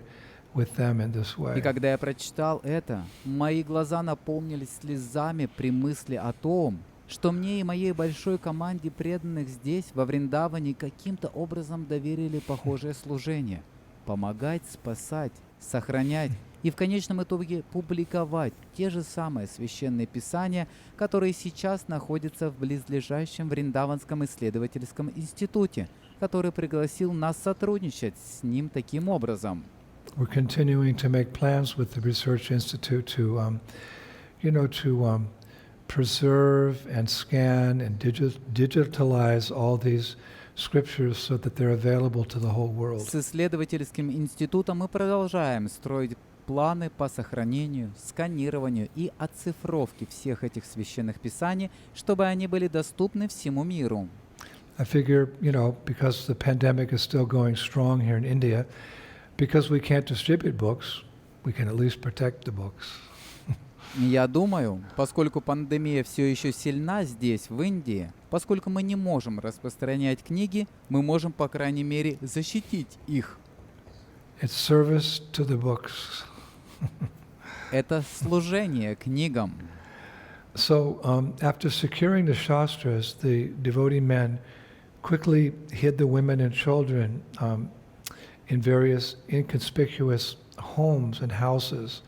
S1: with them in this way.
S2: И когда я прочитал это, мои глаза наполнились слезами при мысли о том, что мне и моей большой команде преданных здесь, во Вриндаване, каким-то образом доверили похожее служение – помогать, спасать, сохранять и в конечном итоге публиковать те же самые священные писания, которые сейчас находятся в близлежащем Вриндаванском исследовательском институте, который пригласил нас сотрудничать с ним таким образом.
S1: We're continuing to make plans with the Research Institute to preserve and scan and digitalize all these scriptures so that they're available to the whole world.
S2: С исследовательским институтом мы продолжаем строить планы по сохранению, сканированию и оцифровке всех этих священных писаний, чтобы они были доступны всему миру.
S1: I figure, because the pandemic is still going strong here in India, because we can't distribute books, we can at least protect the books.
S2: Я думаю, поскольку пандемия все еще сильна здесь, в Индии, поскольку мы не можем распространять книги, мы можем, по крайней мере, защитить их.
S1: It's service to the books.
S2: Это служение книгам.
S1: So after securing the shastras, the devotee men quickly hid the women and children in various inconspicuous homes and houses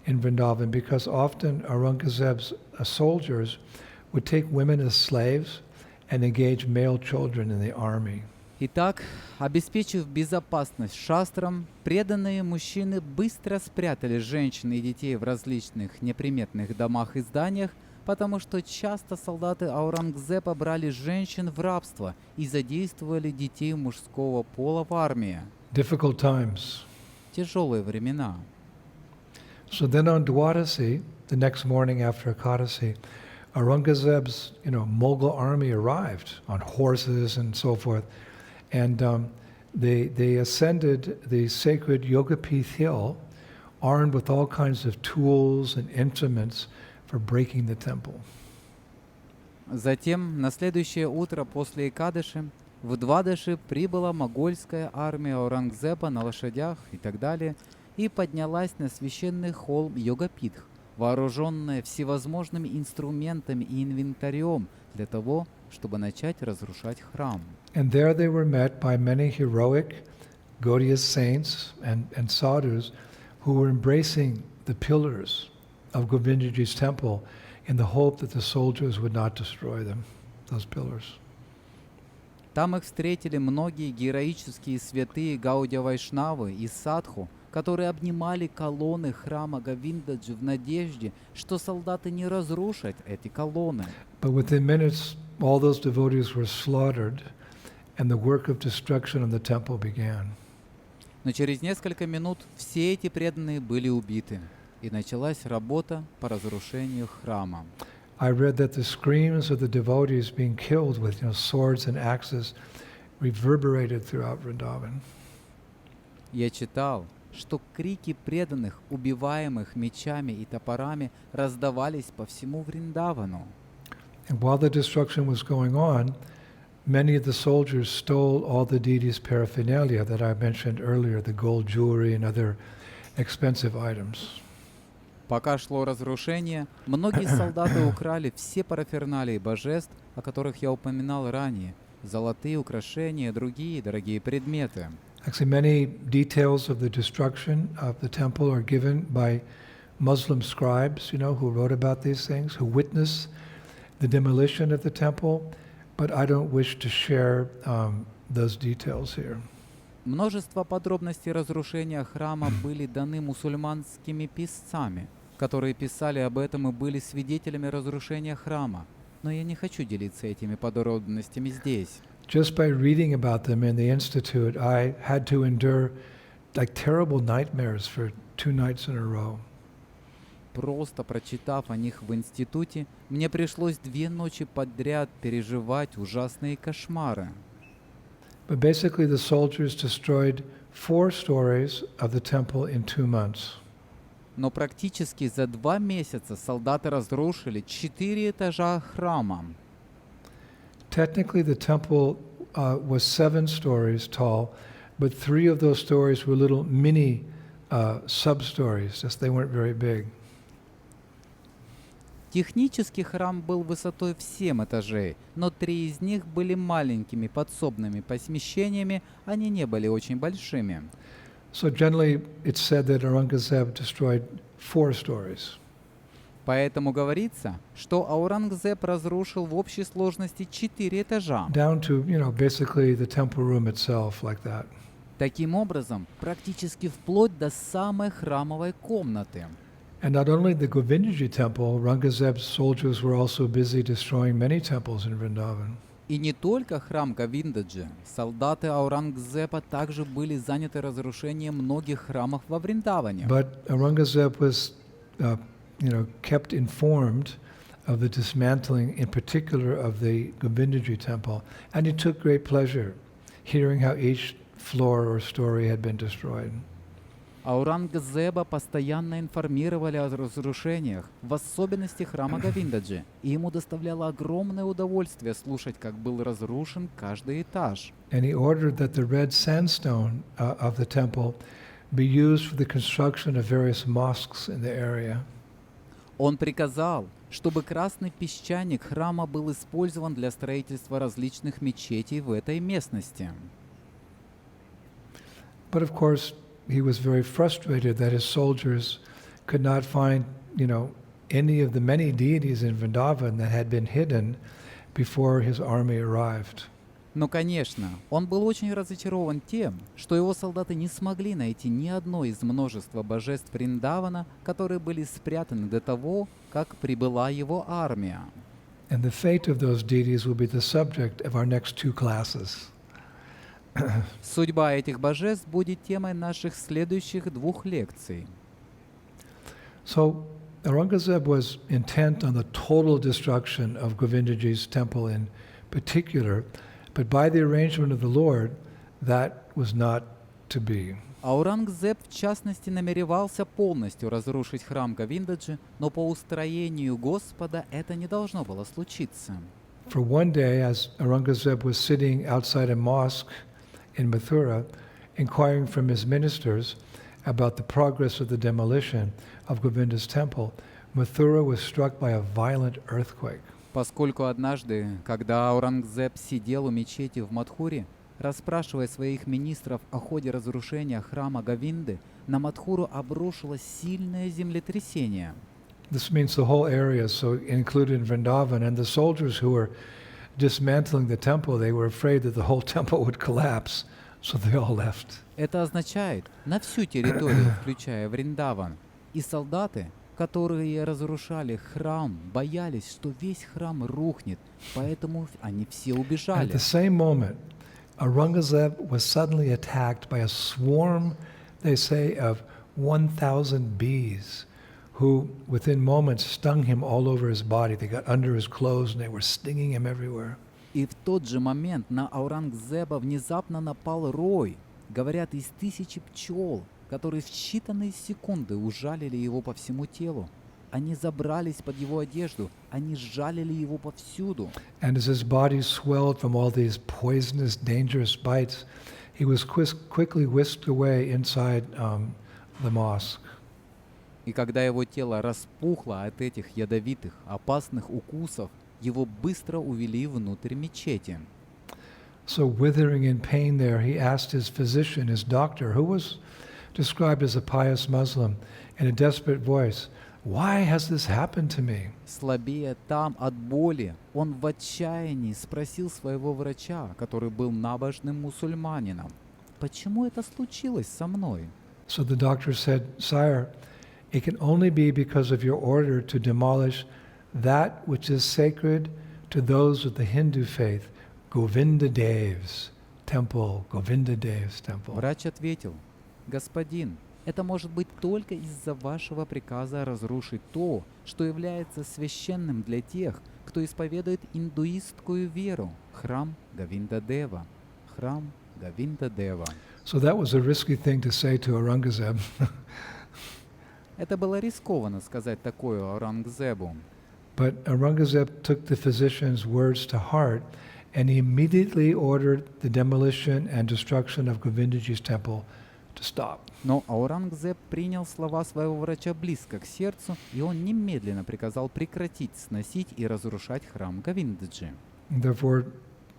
S1: in Vrindavan, because often Aurangzeb's soldiers would take women as slaves and engage male children in the army.
S2: Итак, обеспечив безопасность шастрам, преданные мужчины быстро спрятали женщин и детей в различных неприметных домах и зданиях, потому что часто солдаты Аурангзеба брали женщин в рабство и задействовали детей мужского пола в армии.
S1: Difficult times.
S2: Тяжелые времена.
S1: So then on Dwadasi, the next morning after Ekadasi, Aurangzeb's, Mughal army arrived on horses and so forth, and they ascended the sacred Yogapith hill, armed with all kinds of tools and instruments for breaking the temple.
S2: Затем, на следующее утро после Экадыши, в Двадаши прибыла могольская армия Аурангзеба на лошадях и так далее, и поднялась на священный холм Йогапитх, вооруженная всевозможными инструментами и инвентарем для того, чтобы начать разрушать храм.
S1: And there they were met by many heroic Gaudiya saints and sadhus who were embracing the pillars of Govindaji's temple in the hope that the soldiers would not destroy them, those pillars.
S2: Там их встретили многие героические святые Гаудия Вайшнавы и садху, которые обнимали колонны храма Говиндаджи в надежде, что солдаты не разрушат эти колонны.
S1: But within minutes, all those devotees were slaughtered, and the work of destruction of the temple began.
S2: Но через несколько минут все эти преданные были убиты, и началась работа по разрушению храма.
S1: I read that the screams of the devotees being killed with swords and axes reverberated throughout Vrindavan.
S2: Я читал, что крики преданных, убиваемых мечами и топорами, раздавались по всему Вриндавану.
S1: And while the destruction was going on, many of the soldiers stole all the deities' paraphernalia that I mentioned earlier, the gold jewelry and other expensive items.
S2: Пока шло разрушение, многие солдаты украли все параферналии божеств, о которых я упоминал ранее, золотые украшения и другие дорогие предметы.
S1: Actually, many details of the destruction of the temple are given by Muslim scribes, who wrote about these things, who witnessed the demolition of the temple, but I don't wish to share those details here.
S2: Множество подробностей разрушения храма были даны мусульманскими писцами, которые писали об этом и были свидетелями разрушения храма. Но я не хочу делиться этими подробностями здесь.
S1: Just by reading about them in the institute, I had to endure terrible nightmares for 2 nights in a row.
S2: Просто прочитав о них в институте, мне пришлось 2 ночи подряд переживать ужасные кошмары.
S1: But basically the soldiers destroyed 4 stories of the temple in 2 months.
S2: Но практически за 2 месяца солдаты разрушили 4 этажа храма.
S1: Technically the temple was 7 stories tall, but 3 of those stories were little mini sub-stories, just they weren't very big.
S2: Технически храм был высотой в 7 этажей, но 3 из них были маленькими подсобными помещениями, они не были очень большими.
S1: So generally it's said that Aurangzeb destroyed 4 stories.
S2: Поэтому говорится, что Аурангзеб разрушил в общей сложности 4 этажа.
S1: Down to, basically the temple room itself, like that.
S2: Таким образом, практически вплоть до самой храмовой комнаты.
S1: And not only the Govindaji temple, Aurangzeb's soldiers were also busy destroying many temples in Vrindavan.
S2: И не только храм Говиндаджи, солдаты Аурангзеба также были заняты разрушением многих храмов во Вриндаване.
S1: But Aurangzeb was, kept informed of the dismantling, in particular of the Govindaji temple, and he took great pleasure hearing how each floor or story had been destroyed.
S2: Аурангзеба постоянно информировали о разрушениях, в особенности храма Говиндаджи, и ему доставляло огромное удовольствие слушать, как был разрушен каждый этаж.
S1: And he ordered that the red sandstone of the temple be used for the construction of various mosques in the area.
S2: Он приказал, чтобы красный песчаник храма был использован для строительства различных мечетей в этой местности.
S1: But of course, he was very frustrated that his soldiers could not find, any of the many deities in Vrindavan that had been hidden before his army arrived.
S2: Но, конечно, он был очень разочарован тем, что его солдаты не смогли найти ни одно из множества божеств Вриндавана, которые были спрятаны до того, как прибыла его армия.
S1: And the fate of those deities will be the subject of our next two classes.
S2: Судьба этих божеств будет темой наших следующих 2 лекций.
S1: So Aurangzeb was intent on the total destruction of Govindaji's temple in particular, but by the arrangement of the Lord, that was not to be.
S2: Аурангзеб, в частности, намеревался полностью разрушить храм Говиндаджи, но по устроению Господа это не должно было случиться.
S1: For one day, as Aurangzeb was sitting outside a mosque in Mathura, inquiring from his ministers about the progress of the demolition of Govinda's temple, Mathura was struck by a violent earthquake.
S2: Поскольку однажды, когда Аурангзеб сидел у мечети в Мадхуре, расспрашивая своих министров о ходе разрушения храма Говинды, на Мадхуру обрушилось сильное землетрясение.
S1: This means the whole area, so included in Vrindavan, and the soldiers who were dismantling the temple, they were afraid that the whole temple would collapse, so they all left.
S2: Это означает на всю территорию, включая Вриндаван, и солдаты, которые разрушали храм, боялись, что весь храм рухнет, поэтому они все
S1: At
S2: убежали.
S1: the same moment, Aurangzeb was suddenly attacked by a swarm, they say, of 1,000 bees, who within moments stung him all over his body. They got under his clothes and they were stinging him everywhere.
S2: И в тот же момент на Аурангзеба внезапно напал рой, говорят, из 1000 пчел, которые в считанные секунды ужалили его по всему телу. Они забрались под его одежду, они жалили его повсюду.
S1: And as his body swelled from all these poisonous, dangerous bites, he was quickly whisked away inside the mosque.
S2: И когда его тело распухло от этих ядовитых, опасных укусов, его быстро увели внутрь мечети.
S1: So withering in pain there, he asked his physician, his doctor, who was described as a pious Muslim, in a desperate voice, "Why has this happened to me?"
S2: Слабея там от боли, он в отчаянии спросил своего врача, который был набожным мусульманином, «Почему это случилось со мной?»
S1: So the doctor said, "Sire, it can only be because of your order to demolish that which is sacred to those of the Hindu faith, Govindadev's temple, Govindadev's temple."
S2: Врач ответил, «Господин, это может быть только из-за вашего приказа разрушить то, что является священным для тех, кто исповедует индуистскую веру, храм Говиндадева, храм Говиндадева».
S1: So that was a risky thing to say to Aurangzeb.
S2: Это было рискованно сказать такое Аурангзебу.
S1: But Aurangzeb took the physician's words to heart, and he immediately ordered the demolition and destruction of Govindaji's temple to stop.
S2: Но Аурангзеб принял слова своего врача близко к сердцу, и он немедленно приказал прекратить сносить и разрушать храм Говиндаджи.
S1: Therefore,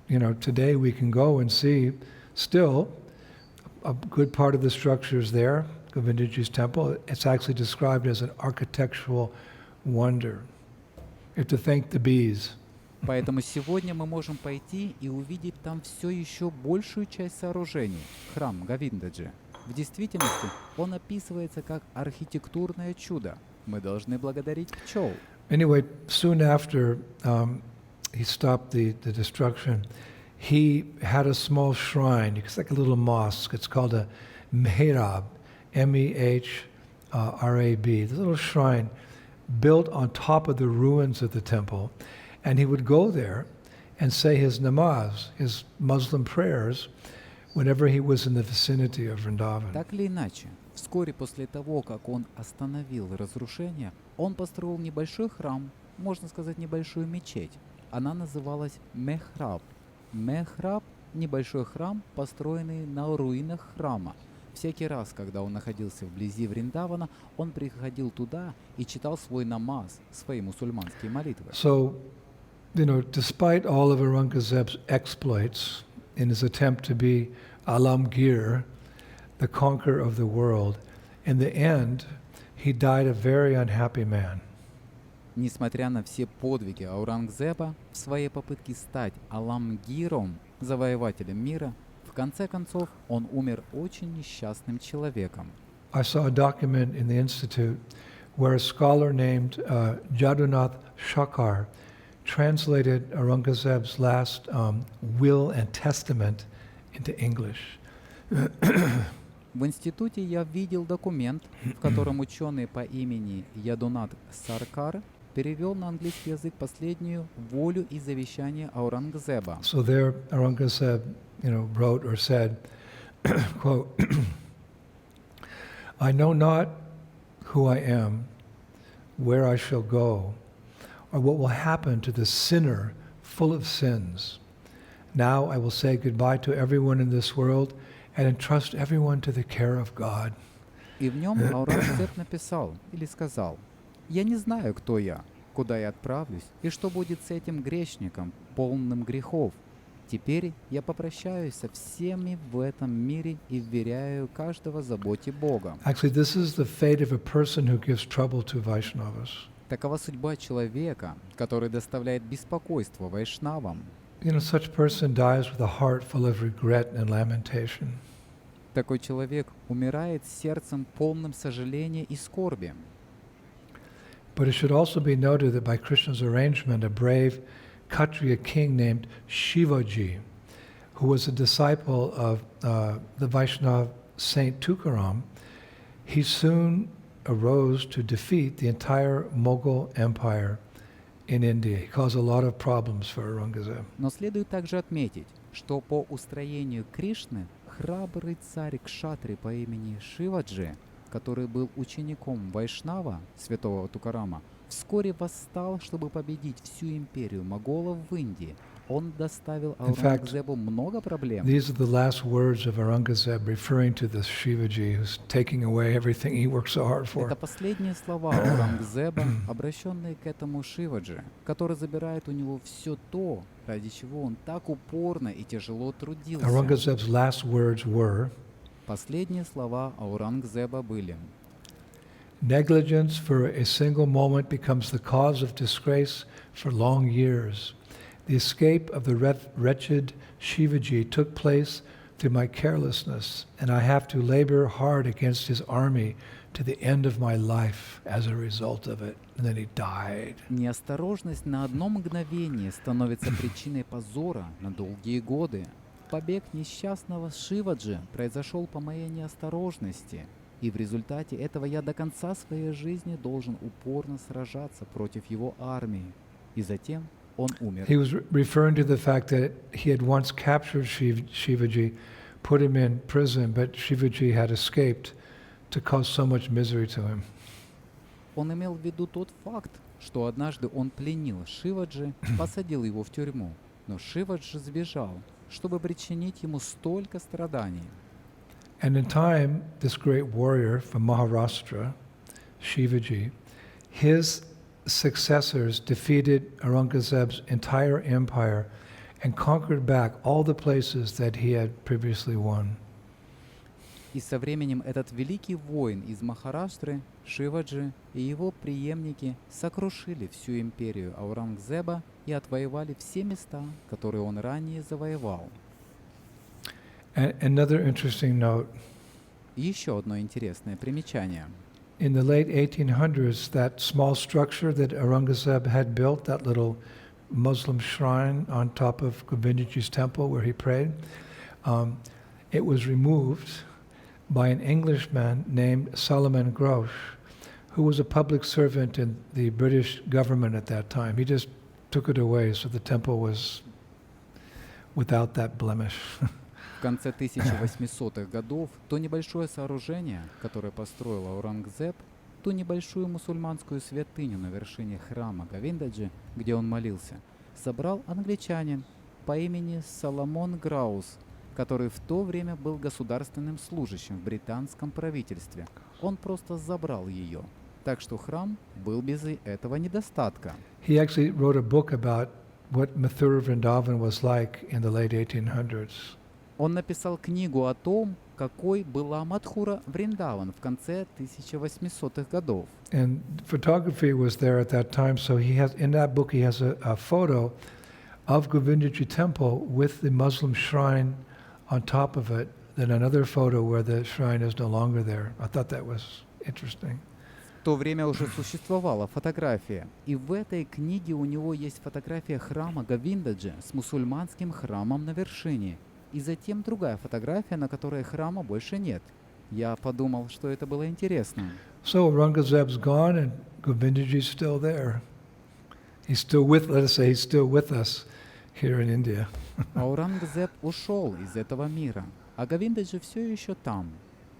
S1: today we can go and see still a good part of the structures there, Govindaji's temple. It's actually described as an architectural wonder. You have to thank the bees.
S2: Поэтому сегодня мы можем пойти и увидеть там все еще большую часть сооружений, храм Говиндаджи. В действительности он описывается как архитектурное чудо. Мы должны благодарить пчел.
S1: Anyway, soon after he stopped the destruction, he had a small shrine. It's like a little mosque. It's called a mehrab, M-E-H-R-A-B. This little shrine built on top of the ruins of the temple. And he would go there and say his namaz, his Muslim prayers, whenever he was in the vicinity of Vrindavan.
S2: Так или иначе, вскоре после того, как он остановил разрушение, он построил небольшой храм, можно сказать, небольшую мечеть. Она называлась Мехраб. Мехраб – небольшой храм, построенный на руинах храма. Всякий раз, когда он находился вблизи Вриндавана, он приходил туда и читал свой намаз, свои мусульманские молитвы.
S1: So, despite all of Aurangzeb's exploits in his attempt to be Alamgir, the conqueror of the world. In the end, he died a very unhappy man.
S2: Несмотря на все подвиги Аурангзеба в своей попытке стать Аламгиром, завоевателем мира, в конце концов он умер очень несчастным человеком.
S1: I saw a document in the Institute where a scholar named Jadunath Shakar translated Aurangzeb's last will and testament into English.
S2: В институте я видел документ, в котором ученый по имени Ядунат Саркар перевел на английский язык последнюю волю и завещание Аурангзеба.
S1: So there Aurangzeb, wrote or said, quote, I know not who I am, where I shall go, or what will happen to the sinner full of sins. Now I will say goodbye to everyone in this world and entrust everyone to the care of God.
S2: И в нем Аурангзеб написал или сказал: «Я не знаю, кто я, куда я отправлюсь и что будет с этим грешником, полным грехов. Теперь я попрощаюсь со всеми в этом мире и вверяю каждого заботе Бога».
S1: Actually, this is the fate of a person who gives trouble to Vaishnavas.
S2: Такова судьба человека, который доставляет беспокойство вайшнавам.
S1: Such person dies with a heart full of regret and lamentation.
S2: Такой человек умирает с сердцем полным сожаления и скорби.
S1: But it should also be noted that by Krishna's arrangement, a brave Kshatriya king named Shivaji, who was a disciple of the Vaishnava Saint Tukaram, he soon arose to defeat the entire Mughal Empire in India. He caused a lot of problems for Aurangzeb.
S2: Но следует также отметить, что по устроению Кришны храбрый царь Кшатри по имени Шиваджи, который был учеником Вайшнава, святого Тукарама, вскоре восстал, чтобы победить всю империю моголов в Индии. Он доставил Аурангзебу много проблем.
S1: These are the last words of Aurangzeb referring to this Shivaji who's taking away everything he worked so hard for.
S2: Это последние слова Аурангзеба, обращенные к этому Шиваджи, который забирает у него все то, ради чего он так упорно и тяжело трудился.
S1: Aurangzeb's last words were,
S2: Последние слова Аурангзеба были:
S1: negligence for a single moment becomes the cause of disgrace for long years. The escape of the wretched Shivaji took place through my carelessness, and I have to labor hard against his army to the end of my life as a result of it. And then he died.
S2: Неосторожность на одно мгновение становится причиной позора на долгие годы. Побег несчастного Шиваджи произошел по моей неосторожности, и в результате этого я до конца своей жизни должен упорно сражаться против его армии. И затем он умер.
S1: He was referring to the fact that he had once captured Shivaji, put him in prison, but Shivaji had escaped to cause so much misery to him.
S2: Он имел в виду тот факт, что однажды он пленил Шиваджи, посадил его в тюрьму, но Шиваджи сбежал, чтобы причинить ему столько страданий.
S1: And in time, this great warrior from Maharashtra, Shivaji, his successors defeated Aurangzeb's entire empire and conquered back all the places that he had previously won.
S2: И со временем этот великий воин из Махараштры, Шиваджи и его преемники сокрушили всю империю Аурангзеба и отвоевали все места, которые он ранее завоевал.
S1: Another interesting note.
S2: Еще одно интересное примечание.
S1: In the late 1800s, that small structure that Aurangzeb had built, that little Muslim shrine on top of Говиндаджи's temple where he prayed, it was removed by an Englishman named Solomon Grosh, who was a public servant in the British government at that time. He just took it away, so the temple was without that blemish.
S2: В конце 1800-х годов то небольшое сооружение, которое построил Аурангзеб, ту небольшую мусульманскую святыню на вершине храма Говиндаджи, где он молился, собрал англичанин по имени Соломон Граус, который в то время был государственным служащим в британском правительстве. Он просто забрал ее, так что храм был без этого недостатка.
S1: He actually wrote a book about what Mathura Vrindavan was like in the late 1800s.
S2: Он написал книгу о том, какой была Мадхура Вриндаван в конце 1800-х годов.
S1: And photography was there at that time, so he has, in that book, he has a photo of Govindaji temple with the Muslim shrine on top of it, then another photo where the shrine is no longer there. I thought that was interesting.
S2: В то время уже существовала фотография, и в этой книге у него есть фотография храма Говиндаджи с мусульманским храмом на вершине, и затем другая фотография, на которой храма больше нет. Я подумал, что это было интересно.
S1: So Aurangzeb's gone and Govindaji's still there. He's still with, let us say, he's still with us here in India.
S2: Аурангзеб ушел из этого мира, а Говиндаджи все еще там.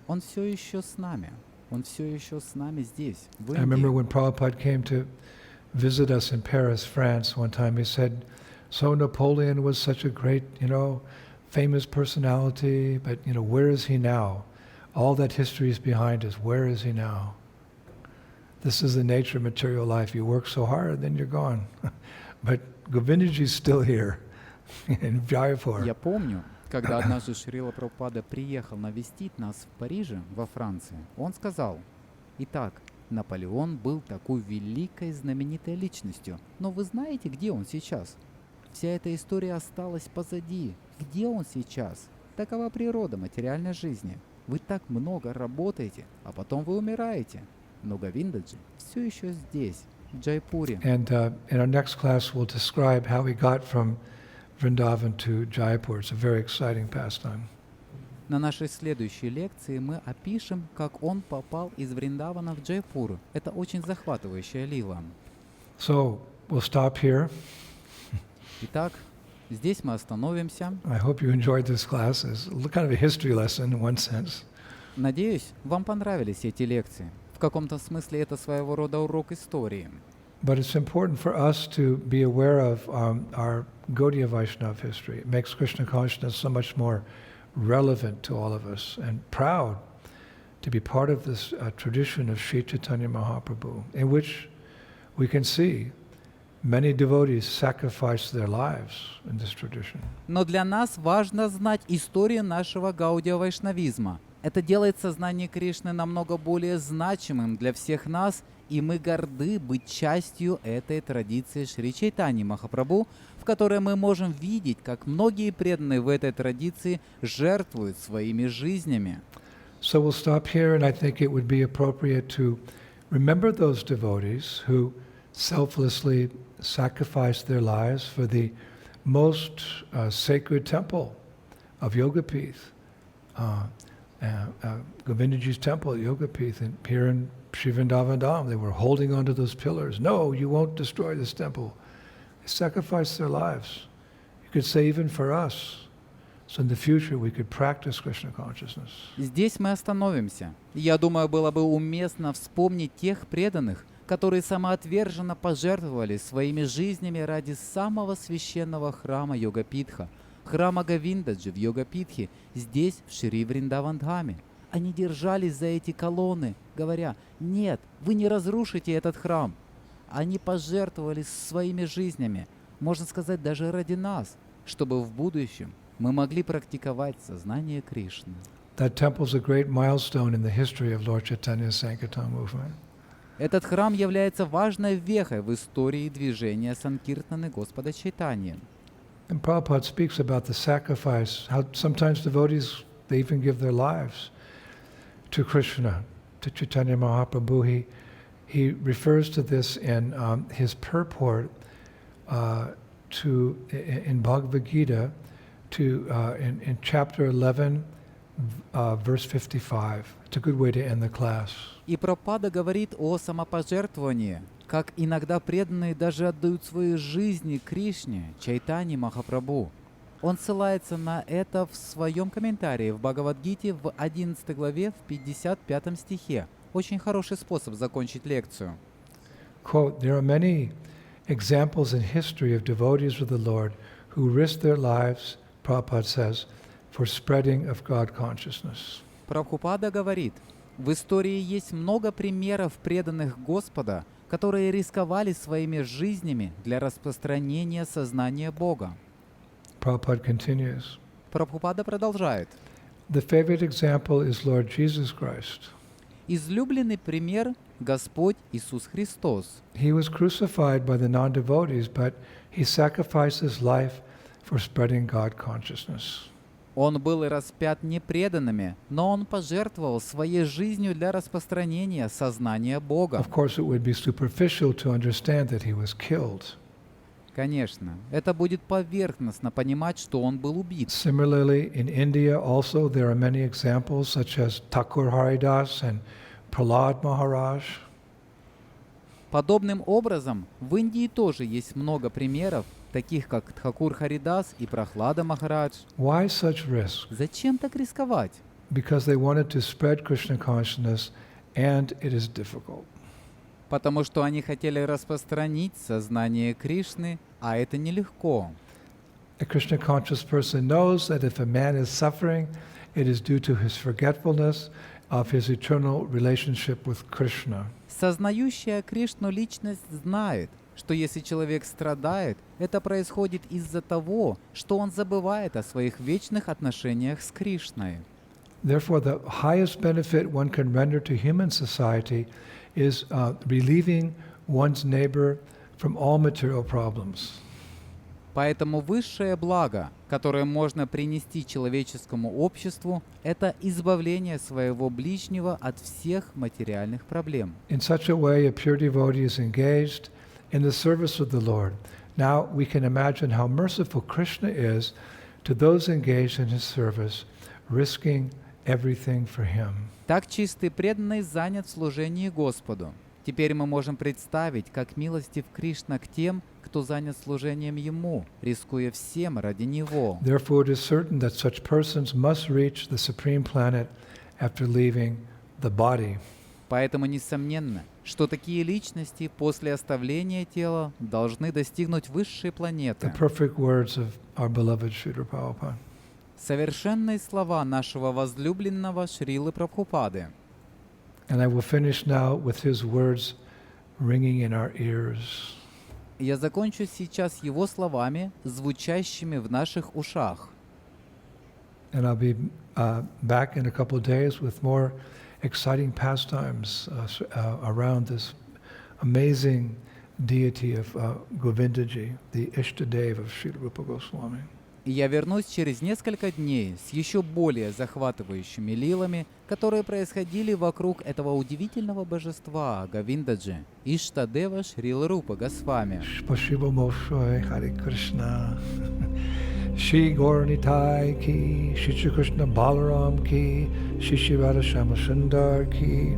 S2: Он все еще с нами. Он все еще с нами здесь, в
S1: I remember
S2: Индии.
S1: when Prabhupada came to visit us in Paris, France, one time, he said, so Napoleon was such a great, famous personality, but, where is he now? All that history is behind us. Where is he now? This is the nature of material life. You work so hard, then you're gone. But Govindaji is still here in Jaipur.
S2: Я помню, когда однажды Шрила Прабхупада приехал навестить нас в Париже, во Франции, он сказал: «Итак, Наполеон был такой великой знаменитой личностью, но вы знаете, где он сейчас? Вся эта история осталась позади. Где он сейчас? Такова природа материальной жизни. Вы так много работаете, а потом вы умираете. Но Говиндаджи все еще здесь, в Джайпуре».
S1: And in our next class, we'll describe how we got from Vrindavan to Jaipur. It's a very exciting pastime.
S2: На нашей следующей лекции мы опишем, как он попал из Вриндавана в Джайпур. Это очень захватывающая лила.
S1: So we'll stop here.
S2: Итак, здесь мы остановимся.
S1: I hope you enjoyed this class. It's kind of a history lesson in one sense.
S2: Надеюсь, вам понравились эти лекции. В каком-то смысле это своего рода урок истории.
S1: But it's important for us to be aware of our Gaudiya Vaishnava history. It makes Krishna consciousness so much more relevant to all of us and proud to be part of this tradition of Sri Chaitanya Mahaprabhu, in which we can see many devotees sacrifice their lives in this tradition.
S2: Но для нас важно знать историю нашего гаудия вайшнавизма. Это делает сознание Кришны намного более значимым для всех нас, и мы горды быть частью этой традиции Шри Чайтаньи Махапрабху, в которой мы можем видеть, как многие преданные в этой традиции жертвуют своими жизнями.
S1: So we'll stop here, and I think it would be appropriate to remember those devotees who selflessly sacrificed their lives for the most sacred temple of Yogapith, Govindaji's temple at Yogapith, and here in Sri Vrindavan Dham, they were holding onto those pillars. No, you won't destroy this temple. They sacrificed their lives. You could say even for us. So in the future we could practice Krishna consciousness.
S2: Здесь мы остановимся. Я думаю, было бы уместно вспомнить тех преданных, которые самоотверженно пожертвовали своими жизнями ради самого священного храма Йогапитха, храма Говиндаджи в Йогапитхе, здесь, в Шри Вриндавандхаме. Они держались за эти колонны, говоря: «Нет, вы не разрушите этот храм». Они пожертвовали своими жизнями, можно сказать, даже ради нас, чтобы в будущем мы могли практиковать сознание Кришны.
S1: That temple is a great milestone in the history of Lord Chaitanya's Sankirtan movement.
S2: Этот храм является важной вехой в истории движения Санкиртаны Господа Чайтаньи.
S1: And Prabhupada speaks about the sacrifice, how sometimes devotees, they even give their lives to Krishna, to Chaitanya Mahaprabhu. He refers to this in his purport in Bhagavad Gita, in chapter 11, verse 55. It's a good way to end the class.
S2: И Прабхупада говорит о самопожертвовании, как иногда преданные даже отдают свои жизни Кришне, Чайтаньи Махапрабху. Он ссылается на это в своем комментарии в Бхагавад-гите в 11 главе в 55 стихе. Очень хороший способ закончить лекцию.
S1: Quote, there are many examples in history of devotees of the Lord who risked their lives, Prabhupada says, for spreading of God consciousness.
S2: Прабхупада говорит, в истории есть много примеров преданных Господа, которые рисковали своими жизнями для распространения сознания Бога.
S1: Prabhupada continues,
S2: Прабхупада продолжает.
S1: The favorite example is Lord Jesus Christ.
S2: Излюбленный пример – Господь Иисус Христос.
S1: He was crucified by the non-devotees, but he sacrificed his life for spreading God consciousness.
S2: Он был и распят непреданными, но он пожертвовал своей жизнью для распространения сознания Бога.
S1: Of course, it would be superficial to understand that he was killed.
S2: Конечно, это будет поверхностно понимать, что он был убит.
S1: Similarly, in India also there are many examples such as Thakur Haridas and Prahlad Maharaj.
S2: Подобным образом, в Индии тоже есть много примеров, таких как Тхакур Харидас и Прахлада Махарадж.
S1: Why such risk?
S2: Зачем так рисковать?
S1: Because they wanted to spread Krishna consciousness, and it is difficult.
S2: Потому что они хотели распространить сознание Кришны, а это нелегко.
S1: A Krishna conscious person knows that if a man is suffering, it is due to his forgetfulness of his eternal relationship with Krishna.
S2: Сознающая Кришну личность знает, что если человек страдает, это происходит из-за того, что он забывает о своих вечных отношениях с Кришной.
S1: Therefore, the highest benefit one can render to human society is relieving one's neighbor from all material problems.
S2: Поэтому высшее благо, которое можно принести человеческому обществу, это избавление своего ближнего от всех материальных проблем.
S1: In such a way, a pure devotee is engaged in the service of the Lord. Now we can imagine how merciful Krishna is to those engaged in his service, risking everything for him.
S2: Так чистый преданный занят в служении Господу. Теперь мы можем представить, как милостив Кришна к тем, кто занят служением Ему, рискуя всем ради Него.
S1: Therefore, it is certain that such persons must reach the supreme planet after leaving the body.
S2: Поэтому несомненно, что такие личности после оставления тела должны достигнуть высшей
S1: The
S2: планеты.
S1: perfect words of our beloved Srila Prabhupada.
S2: Совершенные слова нашего возлюбленного Шрилы Прабхупады.
S1: And I will finish now with his words ringing in our ears.
S2: Я закончу сейчас его словами, звучащими в наших ушах.
S1: And I'll be back in a couple of days with more exciting pastimes around this amazing deity of Govindaji, the Ishtadev of Srila Rupa Goswami.
S2: И я вернусь через несколько дней с еще более захватывающими лилами, которые происходили вокруг этого удивительного божества Говиндаджи, Иштадева Шрила Рупа Госвами.
S1: Спасибо большое, Харе Кришна. Shri Gauranitai ki, Shri Krishna Balaram ki, Shri Radha Shama Sundar ki,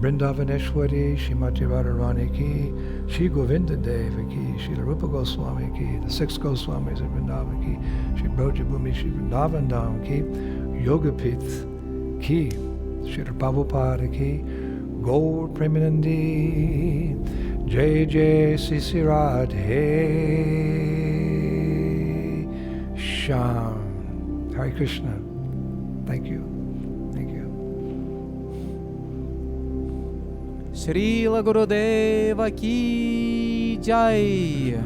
S1: Vrindavaneshwari, Shrimati Radharani ki, Shri Govinda Deva ki, Shri Rupa Goswami ki, the six Goswamis of Vrindavan ki, Shri Brojabhumi, Shri Vrindavan Dham ki, Yogapith ki, Shri Prabhupada ki, Gaur Premanandi, Jai Jai Sisi Radhe. Sham. Hare Krishna. Thank you. Thank you.
S2: Шрила Гурудева ки джай.